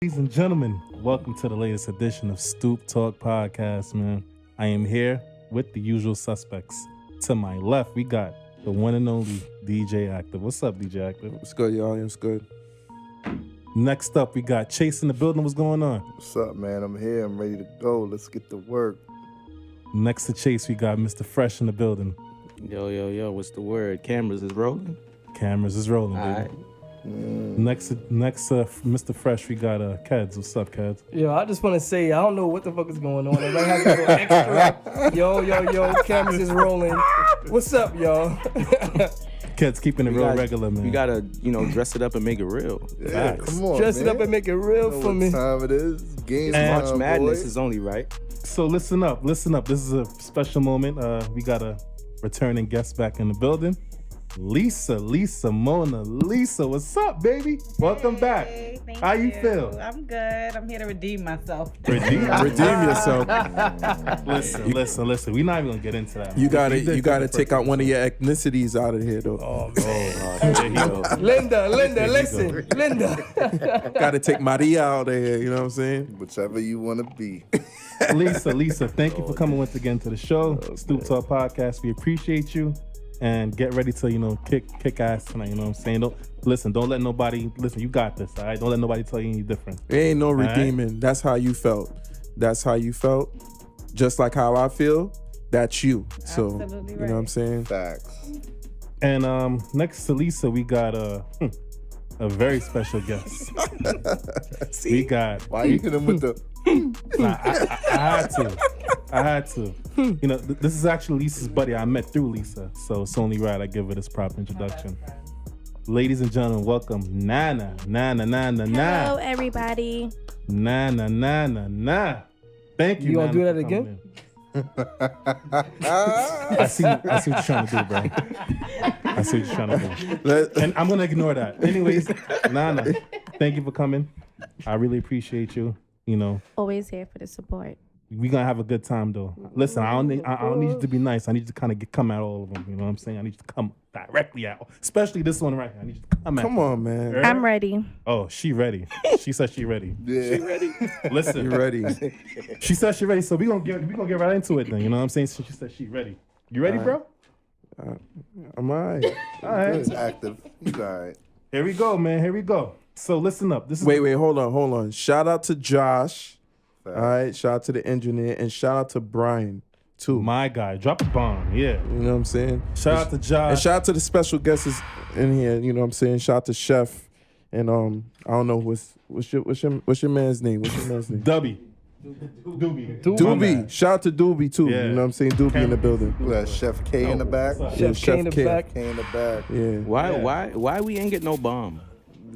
Ladies and gentlemen, welcome to the latest edition of Stoop Talk podcast, man. I am here with the usual suspects. To my left, we got the one and only DJ Active. What's up, DJ Active? What's good, y'all? It's good. Next up, we got Chase in the building. What's going on? What's up, man? I'm here. I'm ready to go. Let's get to work. Next to Chase, we got Mr. Phresh in the building. Yo, what's the word? Cameras is rolling? Cameras is rolling, baby. All right. Next to Mr. Phresh, we got Keds. What's up, Keds? Yo, I just want to say, I don't know what the fuck is going on. Everybody has to go extra. Yo, cameras is rolling. What's up, y'all? Keds keeping it real regular, man. You gotta, dress it up and make it real. Yeah, come on, Dress man. it up and make it real You know for me. what time it is? Game March time, Madness boy. is only right. So listen up. This is a special moment. We got a returning guest back in the building. Lisa, Mona, what's up, baby? Welcome back. Thank How you feel? I'm good. I'm here to redeem myself. Redeem yourself. Listen. We're not even gonna get into that. You gotta take out one of your ethnicities out of here, though. Oh, there he go. Linda, listen. Linda. Gotta take Maria out of here. You know what I'm saying? Whichever you want to be. Lisa, thank you for coming once again to the show. Stoop Talk podcast. We appreciate you. And get ready to, kick ass tonight, you know what I'm saying? Don't let nobody, you got this, all right? Don't let nobody tell you any different. There ain't no right? redeeming. That's how you felt. Just like how I feel. That's you. So Absolutely you know what I'm saying? Facts. And next to Lisa, we got a very special guest. We got. Why you hit him with the... I had to. This is actually Lisa's buddy. I met through Lisa, so it's only right I give her this proper introduction. Ladies and gentlemen, welcome Nana. Hello, everybody. Nana. Thank you. You gonna Nana, do that for again? I see what you're trying to do, bro. I see what you're trying to do. And I'm gonna ignore that. Anyways, Nana, thank you for coming. I really appreciate you. Always here for the support. We're gonna have a good time though. Listen, I don't need you to be nice. I need you to kind of come at all of them. You know what I'm saying? I need you to come directly out. Especially this one right here. I need you to come at. Come on, man. Right? I'm ready. Oh, she ready. She said she ready. Yeah. She ready? Listen. You ready? She said she ready, so we gonna get right into it then. You know what I'm saying? So she said she ready. You ready, bro? I'm all right. All right. It's active. You all right. Here we go, man. Here we go. So listen up. This is Wait, hold on. Shout out to Josh. All right. Shout out to the engineer and shout out to Brian too. my guy. Drop a bomb. Yeah. You know what I'm saying? Shout out to Josh. And shout out to the special guests in here. You know what I'm saying? Shout out to Chef. And I don't know what's your man's name? What's your man's name? Dubby. Doobie. Doobie. Shout out to Doobie too. Yeah. You know what I'm saying? Doobie in the building. We got Chef K in the back. What's up? Yeah, Chef K in the K. back. K in the back. Yeah. Why we ain't get no bomb?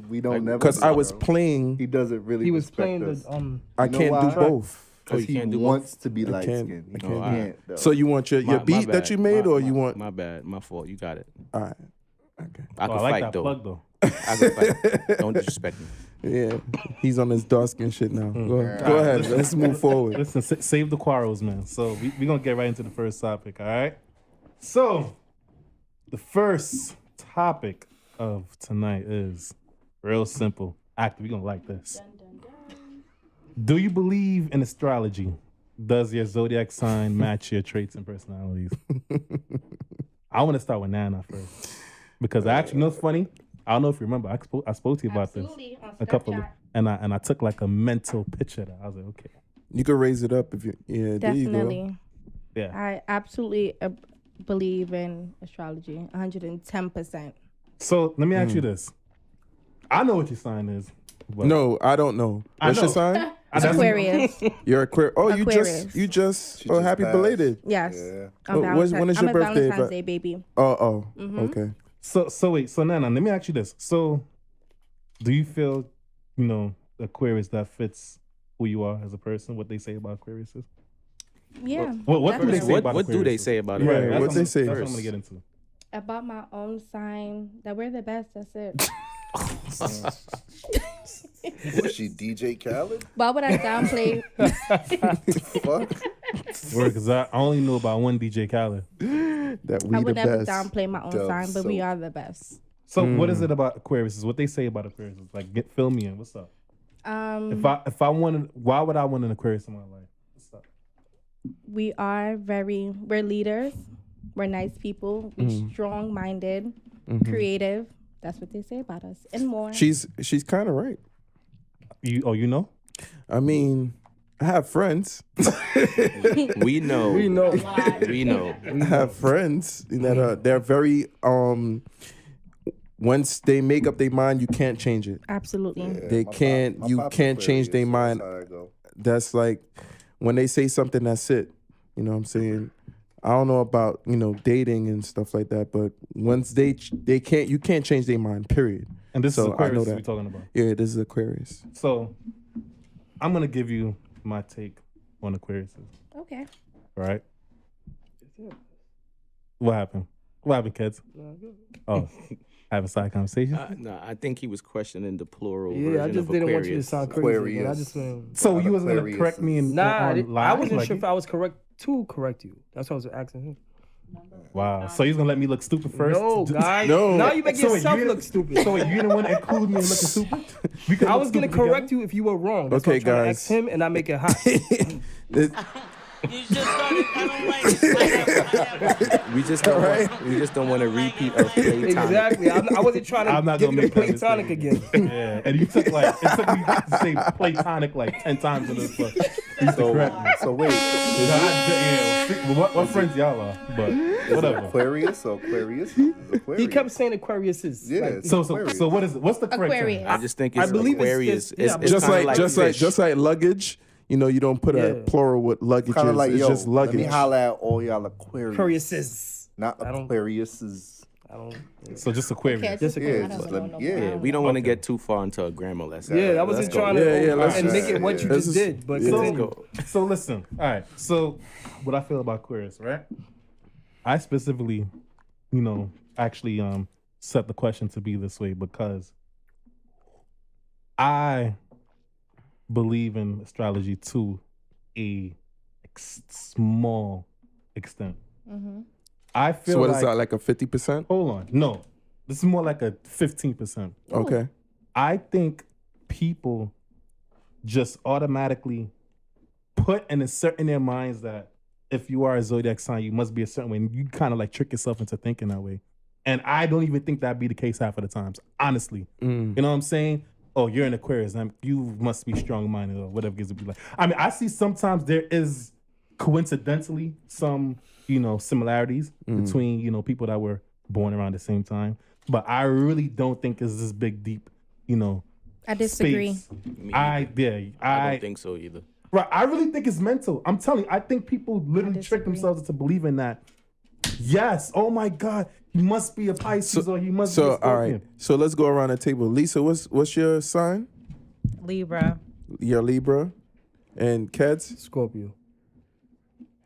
We don't never... Because I was He playing. doesn't really He was respect playing us. the I You know can't do why? both. Because you he can't do both? wants to be I light can't- skinned. I He can't. can't, though. So you want your My beat that bad. you made, or you want? My bad. My fault. You got it. All right. Okay. I Oh, can I like fight that though. plug though. I can fight. Don't disrespect me. Yeah. He's on his dark skin shit now. Go All right, ahead. Let's move forward. Listen, save the quarrels, man. So we're going to get right into the first topic, all right? So the first topic of tonight is real simple. Active, we're going to like this. Do you believe in astrology? Does your zodiac sign match your traits and personalities? I want to start with Nana first. Because actually, you know what's funny? I don't know if you remember. I spoke to you about Absolutely, on this a couple of, Snapchat. and I took like a mental picture of that. I was like, okay. You can raise it up if you. Yeah. There you go. Definitely. Yeah. I absolutely believe in astrology 110%. So let me ask you this. I know what your sign is. But No, I don't know. I What's your know. sign? Aquarius. You're Aquarius. Oh, Aquarius. you just. She Oh, just happy passed. belated. Yes. Yeah. On Oh, when is Valentine's- your I'm a birthday? Valentine's Day baby. Oh. Mm-hmm. Okay. So wait, so Nana, let me ask you this. So do you feel, Aquarius that fits who you are as a person, what they say about Aquarius is? Yeah. What do they say definitely. about What do they Aquarius? say about Right, it? that's what they say That's what I'm first. going to get into. About my own sign, that we're the best. That's it. Was she DJ Khaled? Why would I downplay? Fuck. Word, because I only know about one DJ Khaled. That we I the would never best. downplay my own Dope, sign, but we so- are the best. So what is it about Aquarius? Is what they say about Aquarius. Like, fill me in. What's up? If I wanted, why would I want an Aquarius in my life? What's up? We're leaders. We're nice people. We're strong-minded, creative. That's what they say about us, and more. She's kind of right. You know? I mean, I have friends. We know. We know. We know. I have friends that they're very once they make up their mind, you can't change it. Absolutely. They can't. You can't change their mind. That's how I go. That's like when they say something, that's it. You know what I'm saying? I don't know about, dating and stuff like that, but once they can't, you can't change their mind, period. And this So, is I know Aquarius that. we're talking about. Yeah, this is Aquarius. So I'm gonna give you my take on Aquarius. Okay. All right. What happened? What happened, kids? Oh, have a side conversation. No, I think he was questioning the plural Yeah, I version just of didn't want you to Aquarius. sound crazy. Again. I Aquarius. just So you wasn't gonna Aquarius correct me is- on I live? wasn't Like, sure if I was correct to correct you. That's what I was asking him. Wow. So he's gonna let me look stupid first? No, guys. No. Now you make So wait, yourself you look didn't- stupid. So wait, you didn't want to include me in looking stupid? We could I look was gonna stupid correct together? you if you were wrong. That's Okay, what I'm trying to guys. ask him, and I make it hot. This- We just don't want, we just don't want to repeat of Platonic. Exactly. I wasn't trying I'm to not give gonna you the make that platonic mistake again. Yeah, and you took it took me to say platonic like 10 times in this book. You used to correct me. So wait, What friends y'all are, but whatever. Aquarius or Aquarius? It's Aquarius. He kept saying Aquarius is. Yeah, Like, it's So Aquarius. what is it? What's the correct term? Aquarius. I just think I it's believe it's- Aquarius. yeah, It's just kinda like fish. luggage. You don't put a Yeah. plural with luggage. Kind of like, it's yo, just let me luggage. holler at all y'all Aquarius. Aquariuses. Not I don't- Aquariuses. I don't. So just Aquarius. Okay, Just I yeah, don't just know let no me- more. yeah, Yeah, we don't want to get too far into a grammar lesson. Yeah, I Let's wasn't go. trying to let's and just- make it what you let's just just- did, but yeah. Let's continue. go. So listen, all right. So what I feel about Aquarius, right? I specifically, actually set the question to be this way because I believe in astrology to a small extent. I feel So what like, is that, like a 50%? hold on, no, this is more like a 15%. Okay. I think people just automatically put and insert in their minds that if you are a zodiac sign, you must be a certain way. And you kind of like trick yourself into thinking that way. And I don't even think that'd be the case half of the times, honestly. You know what I'm saying? Oh, you're an Aquarius. You must be strong-minded or whatever it gives to be like. I mean, I see sometimes there is coincidentally some, similarities between, people that were born around the same time. But I really don't think it's this big, deep, I disagree. space. Me I don't think so either. Right, I really think it's mental. I'm telling you, I think people literally trick disagree. themselves into believing that. Yes, oh my God, he must be a Pisces or he must be a So Scorpion. all right. So let's go around the table. Lisa, what's your sign? Libra. You're Libra. And Keds? Scorpio.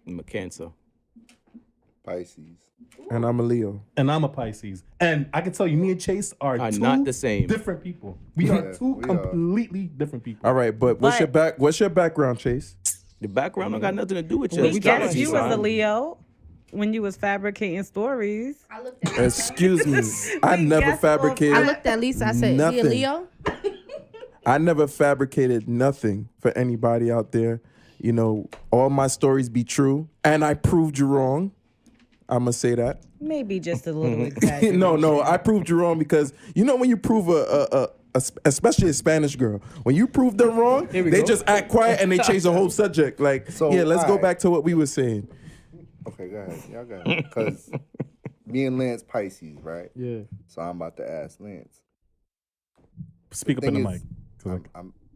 I'm a Cancer. Pisces. And I'm a Leo. And I'm a Pisces. And I can tell you, me and Chase are two not the same. different people. We are Yeah, two we are. completely different people. All right, but what's your background, Chase? The background don't got nothing to do with your We We talking guessed astrology you was a sign. Leo when you was fabricating stories. I looked at Excuse me. I We never guessed fabricated. I looked at Lisa. I said, "You Nothing. a Leo?" I never fabricated nothing for anybody out there. All my stories be true, and I proved you wrong. I'm gonna say that. Maybe just a little exaggerated. No, I proved you wrong because when you prove especially a Spanish girl, when you prove them wrong, Here we they go. just act quiet and they change the whole subject. Like, So, let's go alright. back to what we were saying. Okay, go ahead. Y'all got it. Because me and Lance Pisces, right? Yeah. So I'm about to ask Lance. Speak up in the Thing mic. is, 'Cause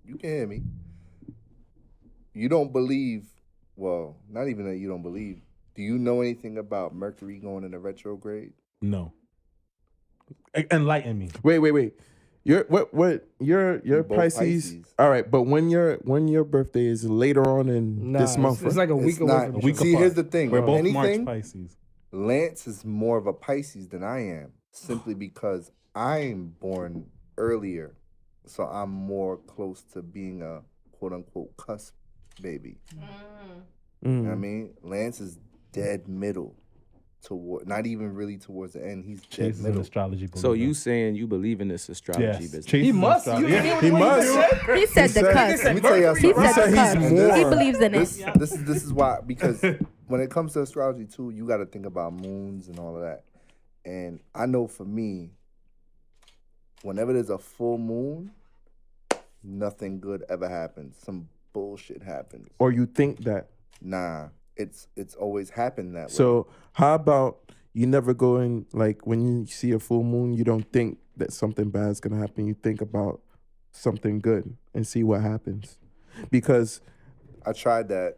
you can hear me. You don't believe, well, not even that you don't believe. Do you know anything about Mercury going into retrograde? no. Enlighten me. Wait. You're you're both Pisces. Pisces. All right, but when your birthday is later on in Nah, this month. it's like a week It's away not. from A each week other. See, apart. here's the thing. We're both Anything, March Pisces. Lance is more of a Pisces than I am, simply because I'm born earlier. So I'm more close to being a quote unquote cusp baby. You know what I mean? Lance is dead middle. not even really towards the end. He's Chase dead is an middle. astrology believer. So you saying you believe in this astrology yes. business? Chase He is an must. You astrology- hear He what he must. said? He said the cusp. Let me tell y'all He something. said the he's cusp. more. He believes in it. This is why, because when it comes to astrology too, you got to think about moons and all of that. And I know for me, whenever there's a full moon, nothing good ever happens. Some bullshit happens. Or you think that. Nah, it's always happened that way. So how about you never go in, like when you see a full moon, you don't think that something bad is gonna happen. You think about something good and see what happens. Because I tried that.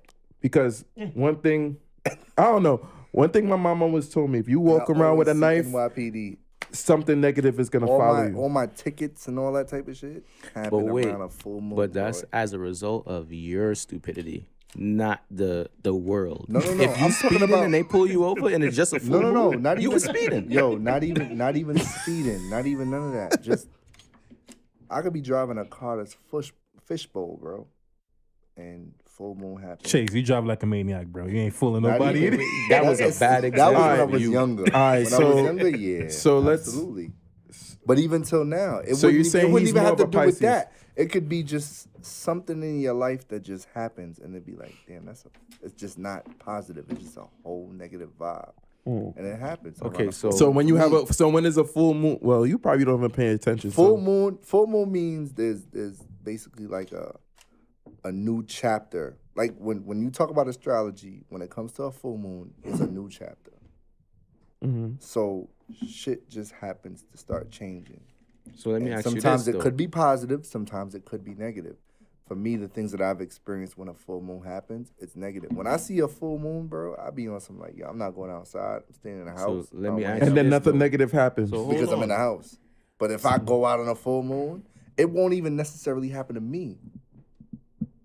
one thing, I don't know. One thing my mom always told me: if you walk I around with a always see knife, NYPD. something negative is gonna follow you. All my tickets and all that type of shit happen But wait, around a full moon. but that's boy. as a result of your stupidity, not the world. No. If you I'm talking speeding about and they pull you over and it's just a full no. moon, Not you even was speeding. Yo, not even speeding. Not even none of that. Just I could be driving a car that's fishbowl, bro, and full moon happens. Chase, you drive like a maniac, bro. You ain't fooling Not nobody. even- That was a bad That was example. when I for was you. younger. All right, when I so- was younger, yeah. so let's- absolutely. But even till now, So you're saying it wouldn't he's even more have to of a do with Pisces? that. It could be just something in your life that just happens, and it'd be like, damn, it's just not positive. It's just a whole negative vibe, and it happens. Okay, around a so- full So moon. when you For have me, when there's a full moon, well, you probably don't even pay attention. full moon means there's basically like a new chapter. Like when you talk about astrology, when it comes to a full moon, it's a new chapter. Mm-hmm. So shit just happens to start changing. So let me And ask you this, sometimes it though. could be positive, sometimes it could be negative. For me, the things that I've experienced when a full moon happens, it's negative. When I see a full moon, bro, I be on some like, yo, I'm not going outside. I'm staying in the house. So let I me don't ask wanna- And then Yes, nothing though. negative happens. So hold because I'm on. in the house. But if I go out on a full moon, it won't even necessarily happen to me.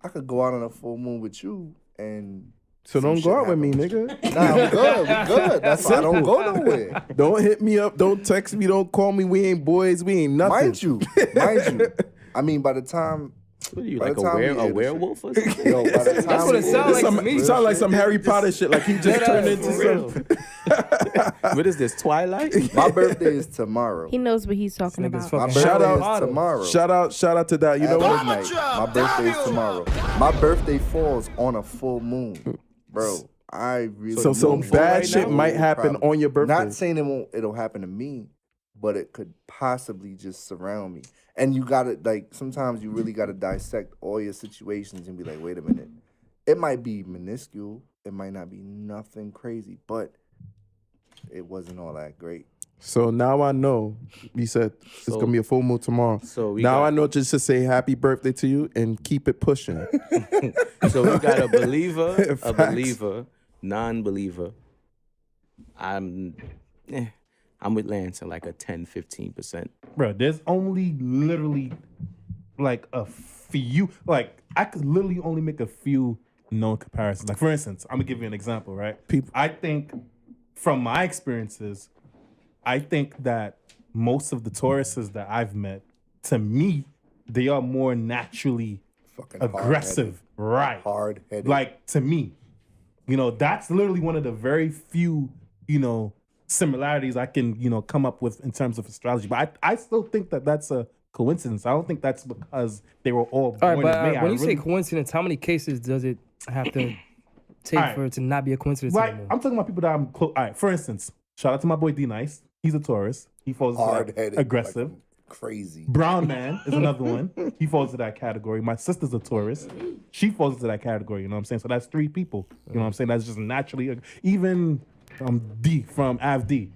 I could go out on a full moon with you and So some don't shit go out with me, happen. nigga. Nah, I'm good. We good. That's why I don't go nowhere. Don't hit me up. Don't text me. Don't call me. We ain't boys. We ain't nothing. Mind you. I mean, by the time, What are you, by like the time we hear a this werewolf or something? yo, by the time That's what we it hear sound this- like to me. You sound like some Harry Potter shit. Like he just turned into some. What is this, Twilight? My birthday is tomorrow. He knows what he's talking Nigga's about. My fucking Shout birthday out- is tomorrow. Shout out to that. You know At what? midnight. My birthday is tomorrow. My birthday falls on a full moon, bro. I really So some don't bad know. shit might happen Problem. on your birthday. Not saying it'll happen to me, but it could possibly just surround me. And you gotta like sometimes you really gotta dissect all your situations and be like, wait a minute. It might be minuscule. It might not be nothing crazy, but it wasn't all that great. So now I know. You said it's So- gonna be a full moon tomorrow. So we Now got- I know just to say happy birthday to you and keep it pushing. So we got a believer, a Facts. believer, non-believer. I'm with Lance at like a 10-15%. Bro, there's only literally like a few. Like I could literally only make a few known comparisons. Like for instance, I'm gonna give you an example, right? I think from my experiences, I think that most of the Tauruses that I've met, to me, they are more naturally Fucking aggressive, right? Hard-headed. Like to me, you know, that's literally one of the very few, you know, similarities I can, you know, come up with in terms of astrology. But I still think that that's a coincidence. I don't think that's because they were all born All right, but in May. when I you say really- coincidence, how many cases does it have to take All right. for it to not be a coincidence Right, anymore? I'm talking about people that I'm close. All right, for instance, shout out to my boy D Nice. He's a Taurus. He falls into that hard-headed, aggressive. like, crazy. Brown man is another one. He falls into that category. My sister's a Taurus. She falls into that category. You know what I'm saying? So that's 3 people. You know what I'm saying? That's just naturally. Even D from Av D,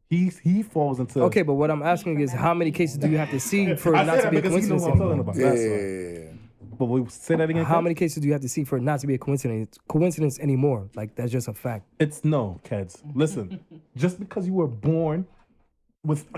he falls into. Okay, but what I'm asking is how many cases do you have to see for I it not say to that be a because he knows coincidence what I'm talking anymore? about. That's why. Yeah. But we say that again. How Ken? many cases do you have to see for it not to be a coincidence anymore? Like that's just a fact. It's no, kids. Listen, just because you were born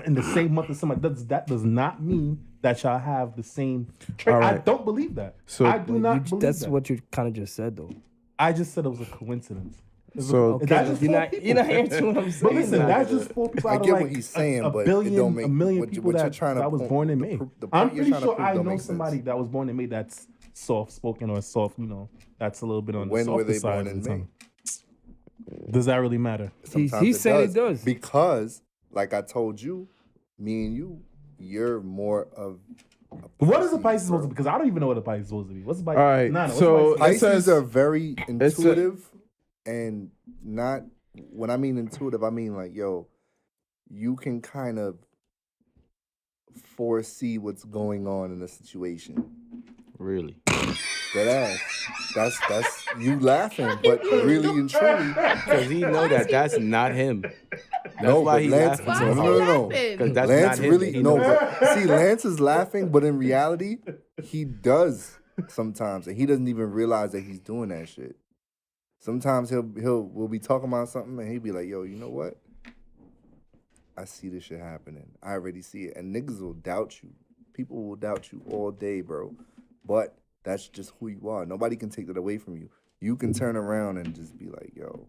in the same month as somebody, that does not mean that y'all have the same trait. All I right. don't believe that. So- I do not believe That's that. what you kind of just said though. I just said it was a coincidence. So- Okay, That's just you're four not people. answering what I'm saying. But listen, though. that's just 4 people I out of get like what he's saying, a but it billion, don't make- a million what people you're that, trying to that was point- born in the May. point I'm you're pretty trying to sure prove I don't know make somebody sense. that was born in May that's soft spoken or soft, you know, that's a little bit on the When were softer they side born of in the May? tongue. Does that really matter? Sometimes He's saying it does. because, like I told you, me and you, you're more of. What is a Pisces supposed to be? Because I don't even know what a Pisces is supposed to be. What's a Pisces? All right, Nana, what's so a Pisces? it Pisces says- are very intuitive, and not. When I mean intuitive, I mean like, yo, you can kind of foresee what's going on in a situation. Really? That ass. That's you laughing, but really and truly. Because he know that that's not him. That's No, why but he Lance, laughing so no, hard. no. Because that's Lance not him. really He no. knows. But see, Lance is laughing, but in reality, he does sometimes, and he doesn't even realize that he's doing that shit. Sometimes we'll be talking about something, and he'll be like, "Yo, you know what? I see this shit happening. I already see it." And niggas will doubt you. People will doubt you all day, bro. But that's just who you are. Nobody can take that away from you. You can turn around and just be like, "Yo,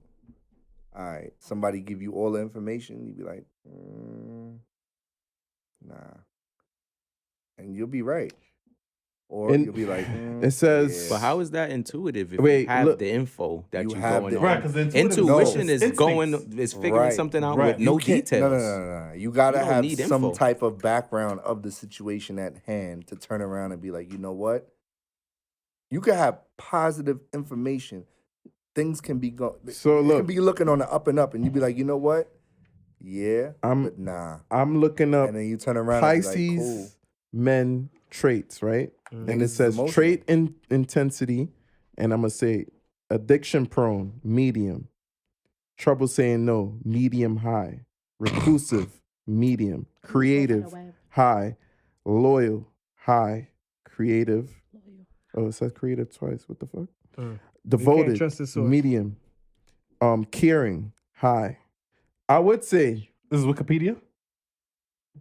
all right." Somebody give you all the information, you be like, "Nah," and you'll be right, or And you'll be like, it says- yeah. But how is that intuitive if Wait, you have look. the info that You you have going the- on? Right, 'cause Intuition is instincts. going, is figuring Right. something out Right. with no You can't- details. No. You gotta You don't have need some info. type of background of the situation at hand to turn around and be like, you know what? You can have positive information. Things can be going. So you look. can be looking on the up and up, and you be like, you know what? Yeah, I'm- but nah. I'm looking up And then you turn around Pisces and be like, cool. men traits, right? And Niggas it is says emotional. trait intensity, and I'm gonna say addiction prone, medium, trouble saying no, medium high, reclusive, medium, creative, high, loyal, high, creative. Oh, it says creative twice. What the fuck? Devoted, trust the source. medium, caring, high. I would say, This is Wikipedia.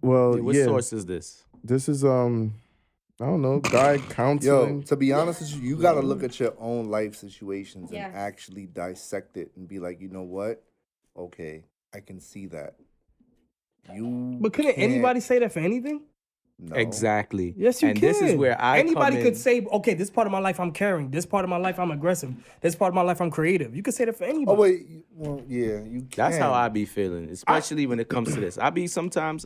well, What yeah, source is this? this is I don't know, guide Yo, counseling. to be honest with you, you gotta look at your own life situations Yes. and actually dissect it and be like, you know what? Okay, I can see that. You But couldn't can't- anybody say that for anything? No. Exactly. Yes, you and can. this is where I Anybody come could in. say, okay, this part of my life I'm caring. This part of my life I'm aggressive. This part of my life I'm creative. You could say that for anybody. Oh wait, well, yeah, you can. That's how I be feeling, especially when it comes to this. Sometimes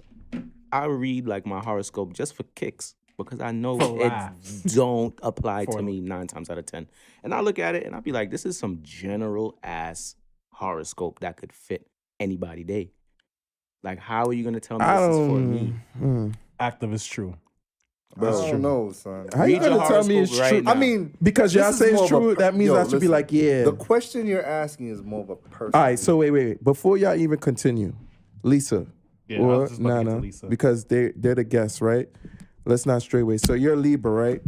I read like my horoscope just for kicks because I know For it laughs. don't apply to me 9 times out of 10. And I look at it and I be like, this is some general ass horoscope that could fit anybody day. Like, how are you gonna tell me I this is for don't. me? Active is true. I don't know, son. How you Read your gonna tell me it's horoscope right true? now. I mean, Because y'all this is say more it's of a true, that means I should be listen, like, yeah. The question you're asking is more of a person. All right, so wait. Before y'all even continue, Lisa Yeah, I or was just about to get to Nana, Lisa. because they're the guests, right? Let's not stray away. So you're a Libra, right?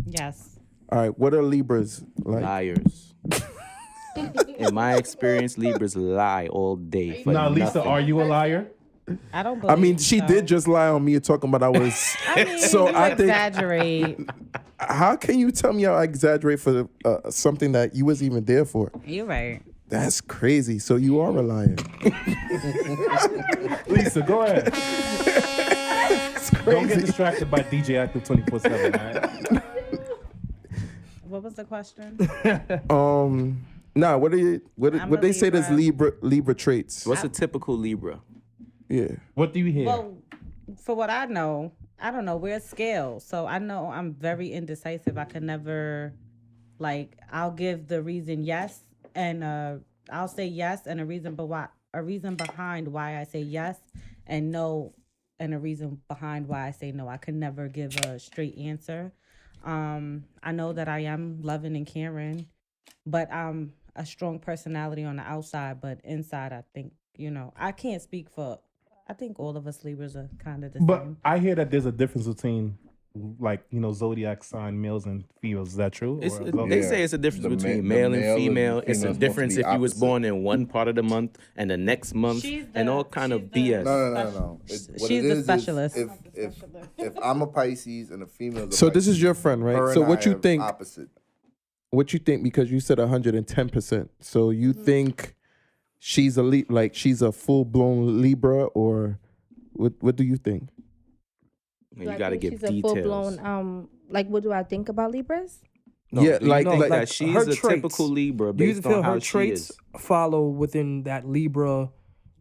Yes. All right, what are Libras like? Liars. In my experience, Libras lie all day. For Now, Lisa, nothing. are you a liar? I don't I believe mean, she so. did just lie on me talking about I was. I mean, So you I think- exaggerate. How can you tell me I exaggerate for something that you wasn't even there for? You're right. That's crazy. So you are a liar. Lisa, go ahead. It's Don't get crazy. distracted by DJ Active 24/7. All right? What was the question? Nah, what I'm what a they say there's Libra traits? What's a typical Libra? Yeah. What do you hear? Well, for what I know, I don't know. We're a scale. So I know I'm very indecisive. I could never, like, I'll give the reason yes. And I'll say yes and a reason behind why I say yes and no and a reason behind why I say no. I could never give a straight answer. I know that I am loving and caring, but I'm a strong personality on the outside, but inside I think, I can't speak for, I think all of us Libras are kind of the But same. I hear that there's a difference between, like, Zodiac sign males and females. Is that true? It's, Or- they say it's a difference The between ma- male the and male and female. It's female a is supposed to difference be if you was opposite. born in one part of the month and the next month and all kind of BS. No. She's the specialist. If I'm a Pisces and a female, So this is your friend, her right? and So what I you are think? Opposite. What you think? Because you said 110%. So you think she's she's a full blown Libra, or what do you think? And you got to give she's a full details. blown. Like, what do I think about Libras? No, Yeah, do you like- think like that she's her a traits. typical Libra Do you based feel on how her she traits is? follow within that Libra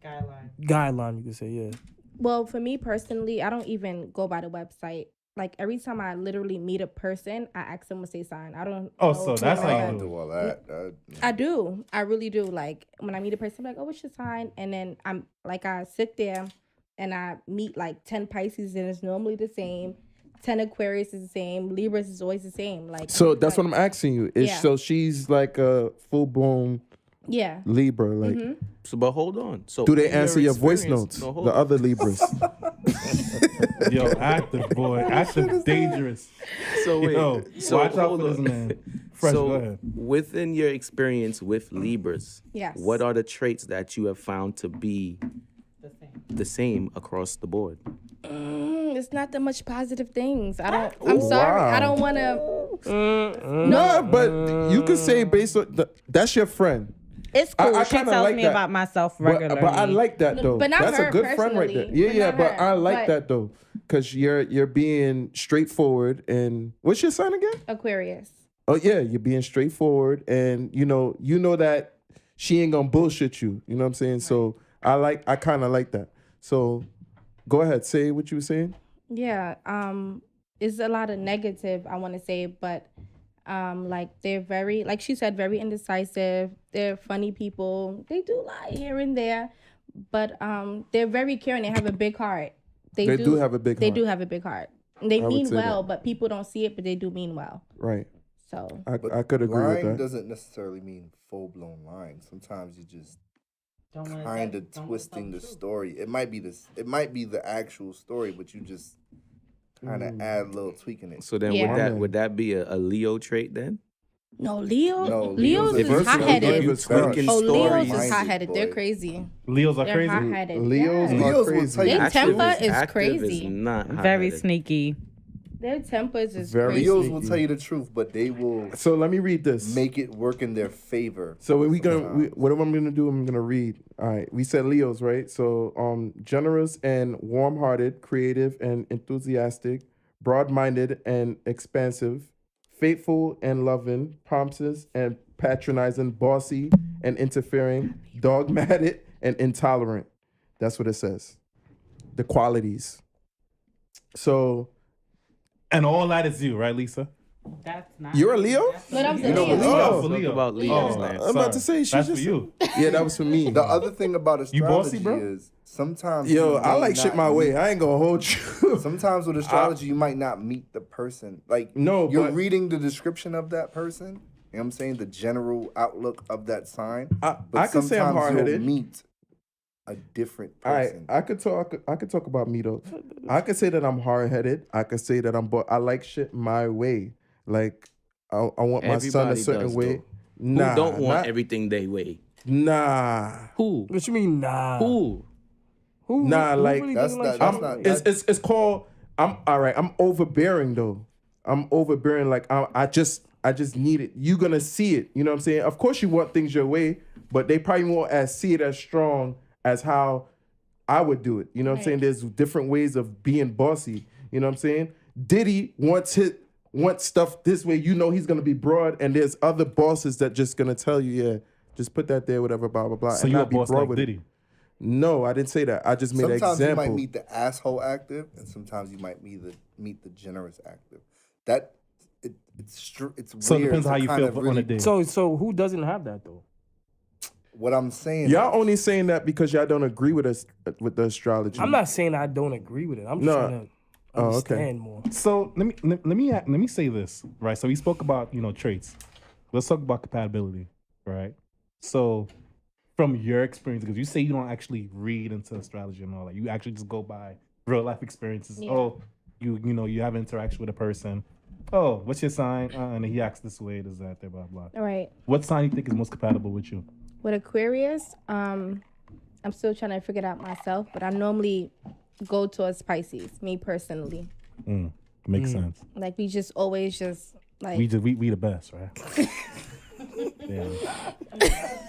Guideline. guideline? You could say, yeah. Well, for me personally, I don't even go by the website. Like every time I literally meet a person, I ask them what's their sign. I don't. Oh, know so if that's you how know you I that. don't do all that. I do. I really do. Like when I meet a person, I'm like, oh, what's your sign? And then I sit there and I meet like 10 Pisces and it's normally the same. 10 Aquarius is the same. Libras is always the same. Like So that's what I'm asking you. Is Yeah. so she's like a full blown Yeah. Libra. Like, So, but hold on. So, do they in your answer your voice experience- notes? No, hold The on. other Libras. Yo, active boy, active dangerous. So wait. Yo, so watch out hold for this on. man. Fresh, so go ahead. within your experience with Libras, Yes. what are the traits that you have found to be the same across the board? It's not that much positive things. I'm sorry. wow. I don't want to. No, but you could say based on that's your friend. It's cool. I She kinda tells like me that. about myself But, regularly. but I like that though. but not That's her a good friend right there. personally. Yeah, But yeah. not But I her. like But- that though, because you're being straightforward. And what's your sign again? Aquarius. Oh yeah, you're being straightforward, and you know that she ain't gonna bullshit you. You know what I'm saying? So I kind of like that. So go ahead, say what you were saying. Yeah. It's a lot of negative, I want to say, but like they're very, like she said, very indecisive. They're funny people. They do lie here and there, but they're very caring. They have a big heart. They do have a big They heart. do have a big heart. And they I would mean say well, that. but people don't see it, but they do mean well. Right. So I could agree with lying that. doesn't necessarily mean full blown lying. Sometimes you just Don't wanna kind tell- of don't wanna twisting tell the truth. story. It might be this. It might be the actual story, but you just kind of add a little tweak in it. So then Yeah. would that be a Leo trait then? no, Leo. No, Leo's Leo's is a hot versatile headed. Leo's Twinkling Oh, Leo's stories. is hot headed. They're Boy. crazy. Leos are They're crazy. hot headed. Leos Yeah. are Leos will crazy. tell you They the temper truth. is Active crazy. Is not Very hot-headed. sneaky. Their tempers is Very crazy. Leos will sneaky. tell you the truth, but they will So let me read this. make it work in their favor. So what sometimes. what I'm gonna do? I'm gonna read. All right, we said Leos, right? So generous and warm-hearted, creative and enthusiastic, broad-minded and expansive, faithful and loving, pompous and patronizing, bossy and interfering, dogmatic and intolerant. That's what it says. The qualities. So And all that is you, right, Lisa? That's not. you're a Leo? No, that was a You know, Leo. Leo. Oh. for Talk Leo. about Leos, Oh, man. I'm about to say she's that's just for you. Yeah, that was for me. The other thing about You astrology bossy, bro? is sometimes Yo, you I may like shit not my meet- way. I ain't gonna hold you. Sometimes with astrology, you might not meet the person. Like, No, you're but- reading the description of that person. You know what I'm saying? The general outlook of that sign. I But could say I'm sometimes hard-headed. you'll meet a different All right, person. I could talk about me though. I could say that I'm hard headed. I could say that I like shit my way. Like I want my son a Everybody certain does, way. though. Nah, Who don't want not- everything they way? Nah, Who? What you mean, nah? Who? Who? Nah, who like, really that's doesn't like not- shit? that's not- it's called. I'm all right. I'm overbearing though. I'm overbearing. Like I just need it. You gonna see it. You know what I'm saying? Of course you want things your way, but they probably won't see it as strong as how I would do it. You know what I'm saying? There's different ways of being bossy. You know what I'm saying? Diddy wants stuff this way. You know he's gonna be broad, and there's other bosses that just gonna tell you, yeah, just put that there, whatever, blah blah blah. So and you're a not be boss broad like with it. Diddy. No, I didn't say that. I just made an Sometimes example. you might meet the asshole active, and sometimes you might meet the generous active. It's So it weird depends to how you kind feel of on really- a day. So who doesn't have that though? What I'm saying, Y'all is- only saying that because y'all don't agree with us with the astrology. I'm not saying I don't agree with it. I'm just No. trying to Oh, okay. understand more. So let me say this, right? So we spoke about traits. Let's talk about compatibility, right? So from your experience, because you say you don't actually read into astrology and all that, you actually just go by real life experiences. Yeah. Oh, you have interaction with a person. Oh, what's your sign? And he acts this way, does that, blah blah. All right. What sign you think is most compatible with you? With Aquarius, I'm still trying to figure it out myself, but I normally go towards Pisces, me personally. Makes sense. Like we just always just like We the best, right? Yeah,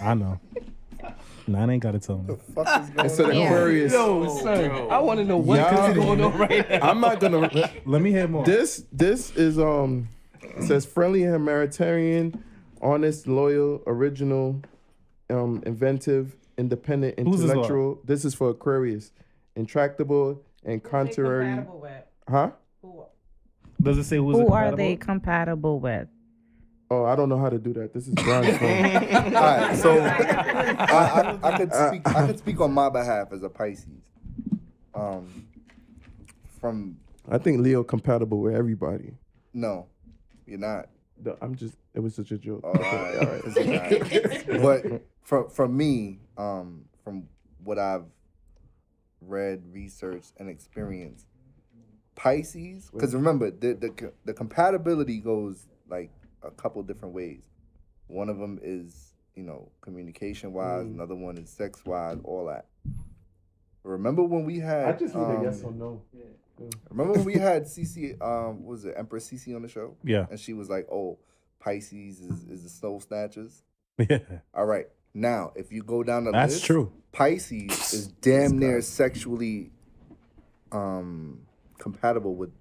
I know. Nah, I ain't gotta tell me. fuck is going It's an on? Yeah. Aquarius. Yo, son, I want to know what Y'all- is going on right now. I'm not gonna. Let me hear more. This is It says friendly and humanitarian, honest, loyal, original, inventive, independent, Who's this intellectual. This is for Aquarius. Intractable and contrary. Huh? Does it say who's Who are they compatible with? Oh, I don't know how to do that. This is Brian's phone. All right, so I could speak on my behalf as a Pisces. From I think Leo compatible with everybody. no, you're not. No, it was such a joke. All right. But from me, from what I've read, researched, and experienced, Pisces. Because remember, the compatibility goes like a couple different ways. One of them is communication wise. Another one is sex wise. All that. Remember when we had? I just need a yes or no. Remember when we had Cece? What was it Empress Cece on the show? Yeah. And she was like, "Oh, Pisces is the soul snatchers." Yeah. All right. Now, if you go down the That's list, true. Pisces is damn near sexually compatible with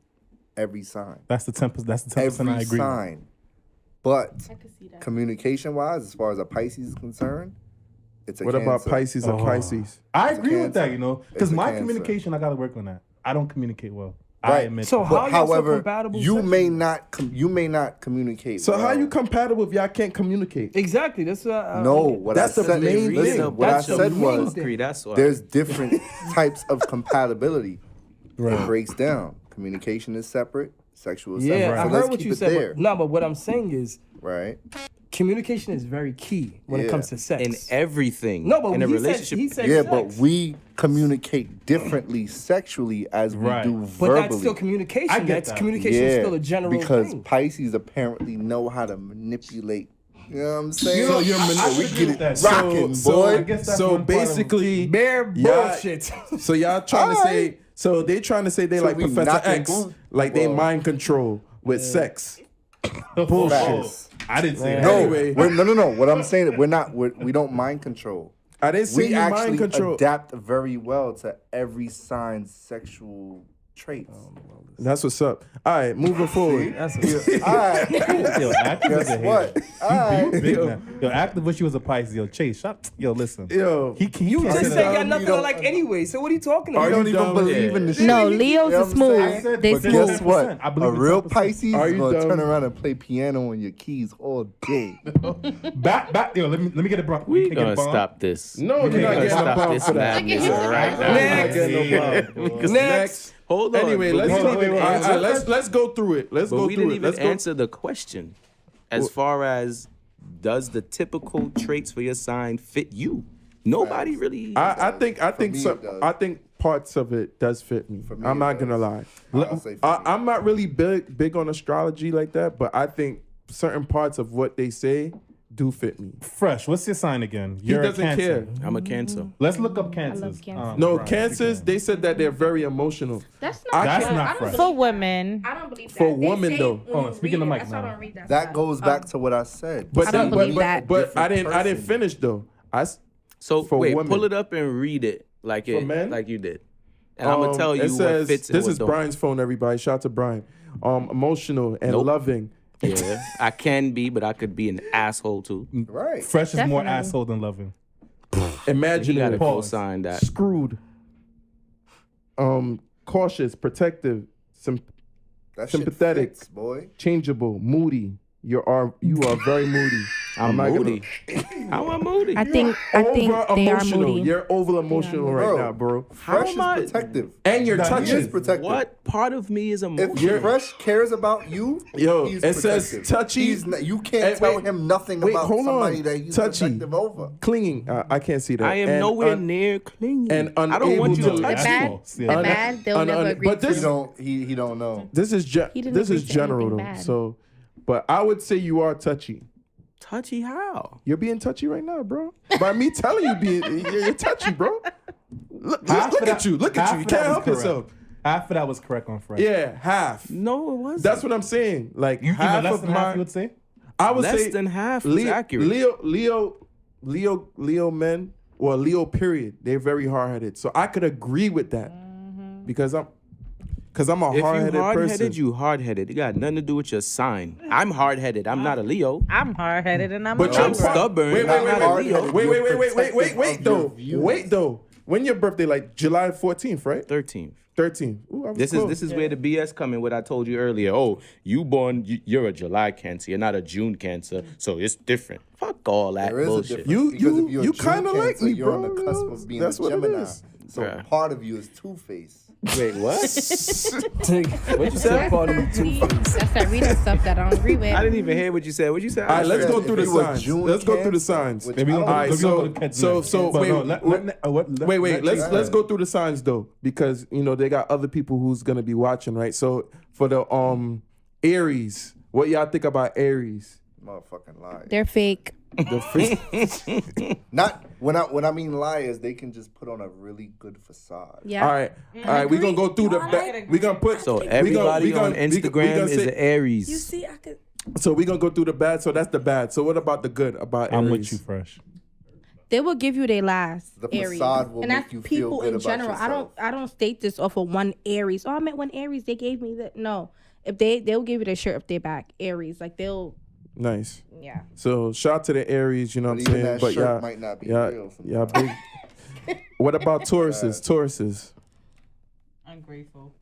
every sign. That's the 10%. That's the 10% Every I agree. sign. But I could see that. communication-wise, as far as a Pisces is concerned, it's a What Cancer. about Pisces or Pisces? I It's a agree with that, Cancer. because It's a my Cancer. communication, I got to work on that. I don't communicate well. I Right. admit. So that. how But y'all so however, compatible? you sexually? may not communicate. So how well. you compatible if y'all can't communicate? Exactly. That's No, what That's I the said. main Listen, thing. what I That's the said main was thing. That's why. there's different types of compatibility. Right. It breaks down. Communication is separate. Sexual is Yeah, separate. I So heard let's what keep you it said. there. But what I'm saying is Right. communication is very key when it Yeah. comes to sex. in everything. No, but in a he relationship. He said Yeah, sex. but we communicate differently sexually as we Right. do But verbally. that's still communication. I get That's that. communication is still a general because thing. Pisces apparently know how to manipulate. You know what I'm saying? So you're we agree get with that. it rocking, So- boy. I guess that's So one part of- basically, Bare y'all- bullshit. So y'all trying to All say? So they trying to say they So like we Professor knocking X, bull- like they Well- mind control with sex. Bullshit. Facts. I didn't say Man. that. No, Anyway. no. What I'm saying, we don't mind control. I didn't say We you actually mind control. adapt very well to every sign's sexual traits. That's what's up. All right, moving forward. That's All right. Yo, active Guess is a what? hater. All right. You big man. Yo, active wish you was a Pisces. Yo, Chase, shut. Yo, listen. Yo, He You can't just say said that. y'all nothing don't- alike anyway. So what are you talking Are about? You don't you even done with believe it? in the shit. No, You Leo's know are what I'm smooth. saying? They But smooth. guess what? I believe A in real 10%. Pisces Are is you gonna dumb? turn around and play piano on your keys all day. Back. Yo, let me get a bro. We can get a gonna bomb. stop this. no, We you're not gonna getting a stop bomb this for that. madness right now. You're not getting no bomb. Because Next. Hold on. Anyway, but let's we go. didn't even All right, answer- let's go through it. Let's But go we through didn't it. even Let's go. answer the question as far as does the typical traits for your sign fit you? Nobody really. I think me, so. it does. I think parts of it does fit me. For me, I'm it not gonna does. lie. I'll say for me. I'm not really big on astrology like that, but I think certain parts of what they say do fit me. Fresh. What's your sign again? He You're doesn't a Cancer. care. I'm a Cancer. Let's look up Cancers. love Cancer. No, Brian, cancers. They said that they're very emotional. That's I not. That's can't- not I don't fresh. believe For women. I don't believe that. For They women, say though. when Hold on, you speak in the read mic it, that's why I now. don't read that. That stuff. goes back to what I said. But I don't believe but, that. but I didn't Different finish though. So For wait, women. pull it up and read it like For it men? like you did, and I'm gonna tell you it says, what fits and this what is don't. Brian's phone, everybody. Shout out to Brian. Emotional and Nope. loving. Yeah, I can be, but I could be an asshole too. Right. Fresh is more Definitely. asshole than loving. You gotta Imaginative. co-sign that. Screwed. Cautious, protective, That Sympathetic. shit fits, boy. changeable, moody. You are very moody. I'm not gonna- moody. How am I moody? I think they are emotional. moody. You're over emotional right Bro. now, bro. Fresh is am I- protective. And you're Nah, He is touching. protective. What part of me is If emotional? Fresh cares about you, Yo, he's it says protective. touchy. He's not, you can't Hey, tell wait. him nothing Wait, about hold somebody on. that he's Touchy. protective over. Clinging. I can't see that. I am And nowhere near clingy. and I don't want you unable to to- touch That's The bad, false. the Yeah. bad, they'll never agree but to. this- He don't know. This is He didn't this agree is to general anything though. bad. So, but I would say you are touchy. touchy. How? You're being touchy right now, bro. By me telling you, you're touchy, bro. Look Half of at that- you. Look at half you. You of that can't was help correct. yourself. Half of that was correct on Fresh. Yeah, half. No, it wasn't. That's what I'm saying. Like You half even less of than half, my, you would say? I would Less say than half is Leo, accurate. Leo men, or Leo period. They're very hard headed. So I could agree with that because I'm. Because I'm a If you hard-headed hard-headed, person. you hard-headed. It got nothing to do with your sign. I'm hard-headed. I'm not a Leo. I'm hard headed and I'm But a you're I'm Libra. stubborn. Wait, I'm wait, wait, not wait, a wait, Leo. wait, You're wait, protective of your views. wait though. When your birthday, like July 14th, right? 13th. 13th. Ooh, I was This close. is where the BS come in. What I told you earlier. Oh, you're a July Cancer. You're not a June Cancer, so it's different. Fuck all that There is a bullshit. difference. because if you're a you June kinda like Cancer, me, you're on bro. the cusp of being That's a what it Gemini. is. So Bruh. part of you is Two-Faced. Wait, what? What you said? Part of me too. That's that reading stuff that I don't agree with. I didn't even hear what you said. What you said? All right, let's go If through the you were signs. June Let's go through the Cancer, signs. which Maybe I we'll don't All right, think go so- to Keds so- next. so But wait, no, Wait, next let's go through the signs though, because they got other people who's gonna be watching, right? So for the Aries, what y'all think about Aries? motherfucking liars. They're fake. Not when I mean liars, they can just put on a really good facade. Yeah. All right, we gonna go through the. We gonna put. So we everybody gonna- on Instagram is say- an Aries. You see, I could. So we gonna go through the bad. So that's the bad. So what about the good? About I'm Aries? with you, Fresh. They will give you their last. The Aries. facade will and make that's you feel people good in about general. yourself. I don't state this off of one Aries. Oh, I met one Aries. They gave me that. No, if they'll give you the shirt if they're back. Aries, like they'll. Nice. Yeah. So shout out to the Aries. You know But what I'm even saying? that But shirt yeah, might not be yeah, real yeah, sometimes. big. What about Tauruses? Tauruses. Ungrateful.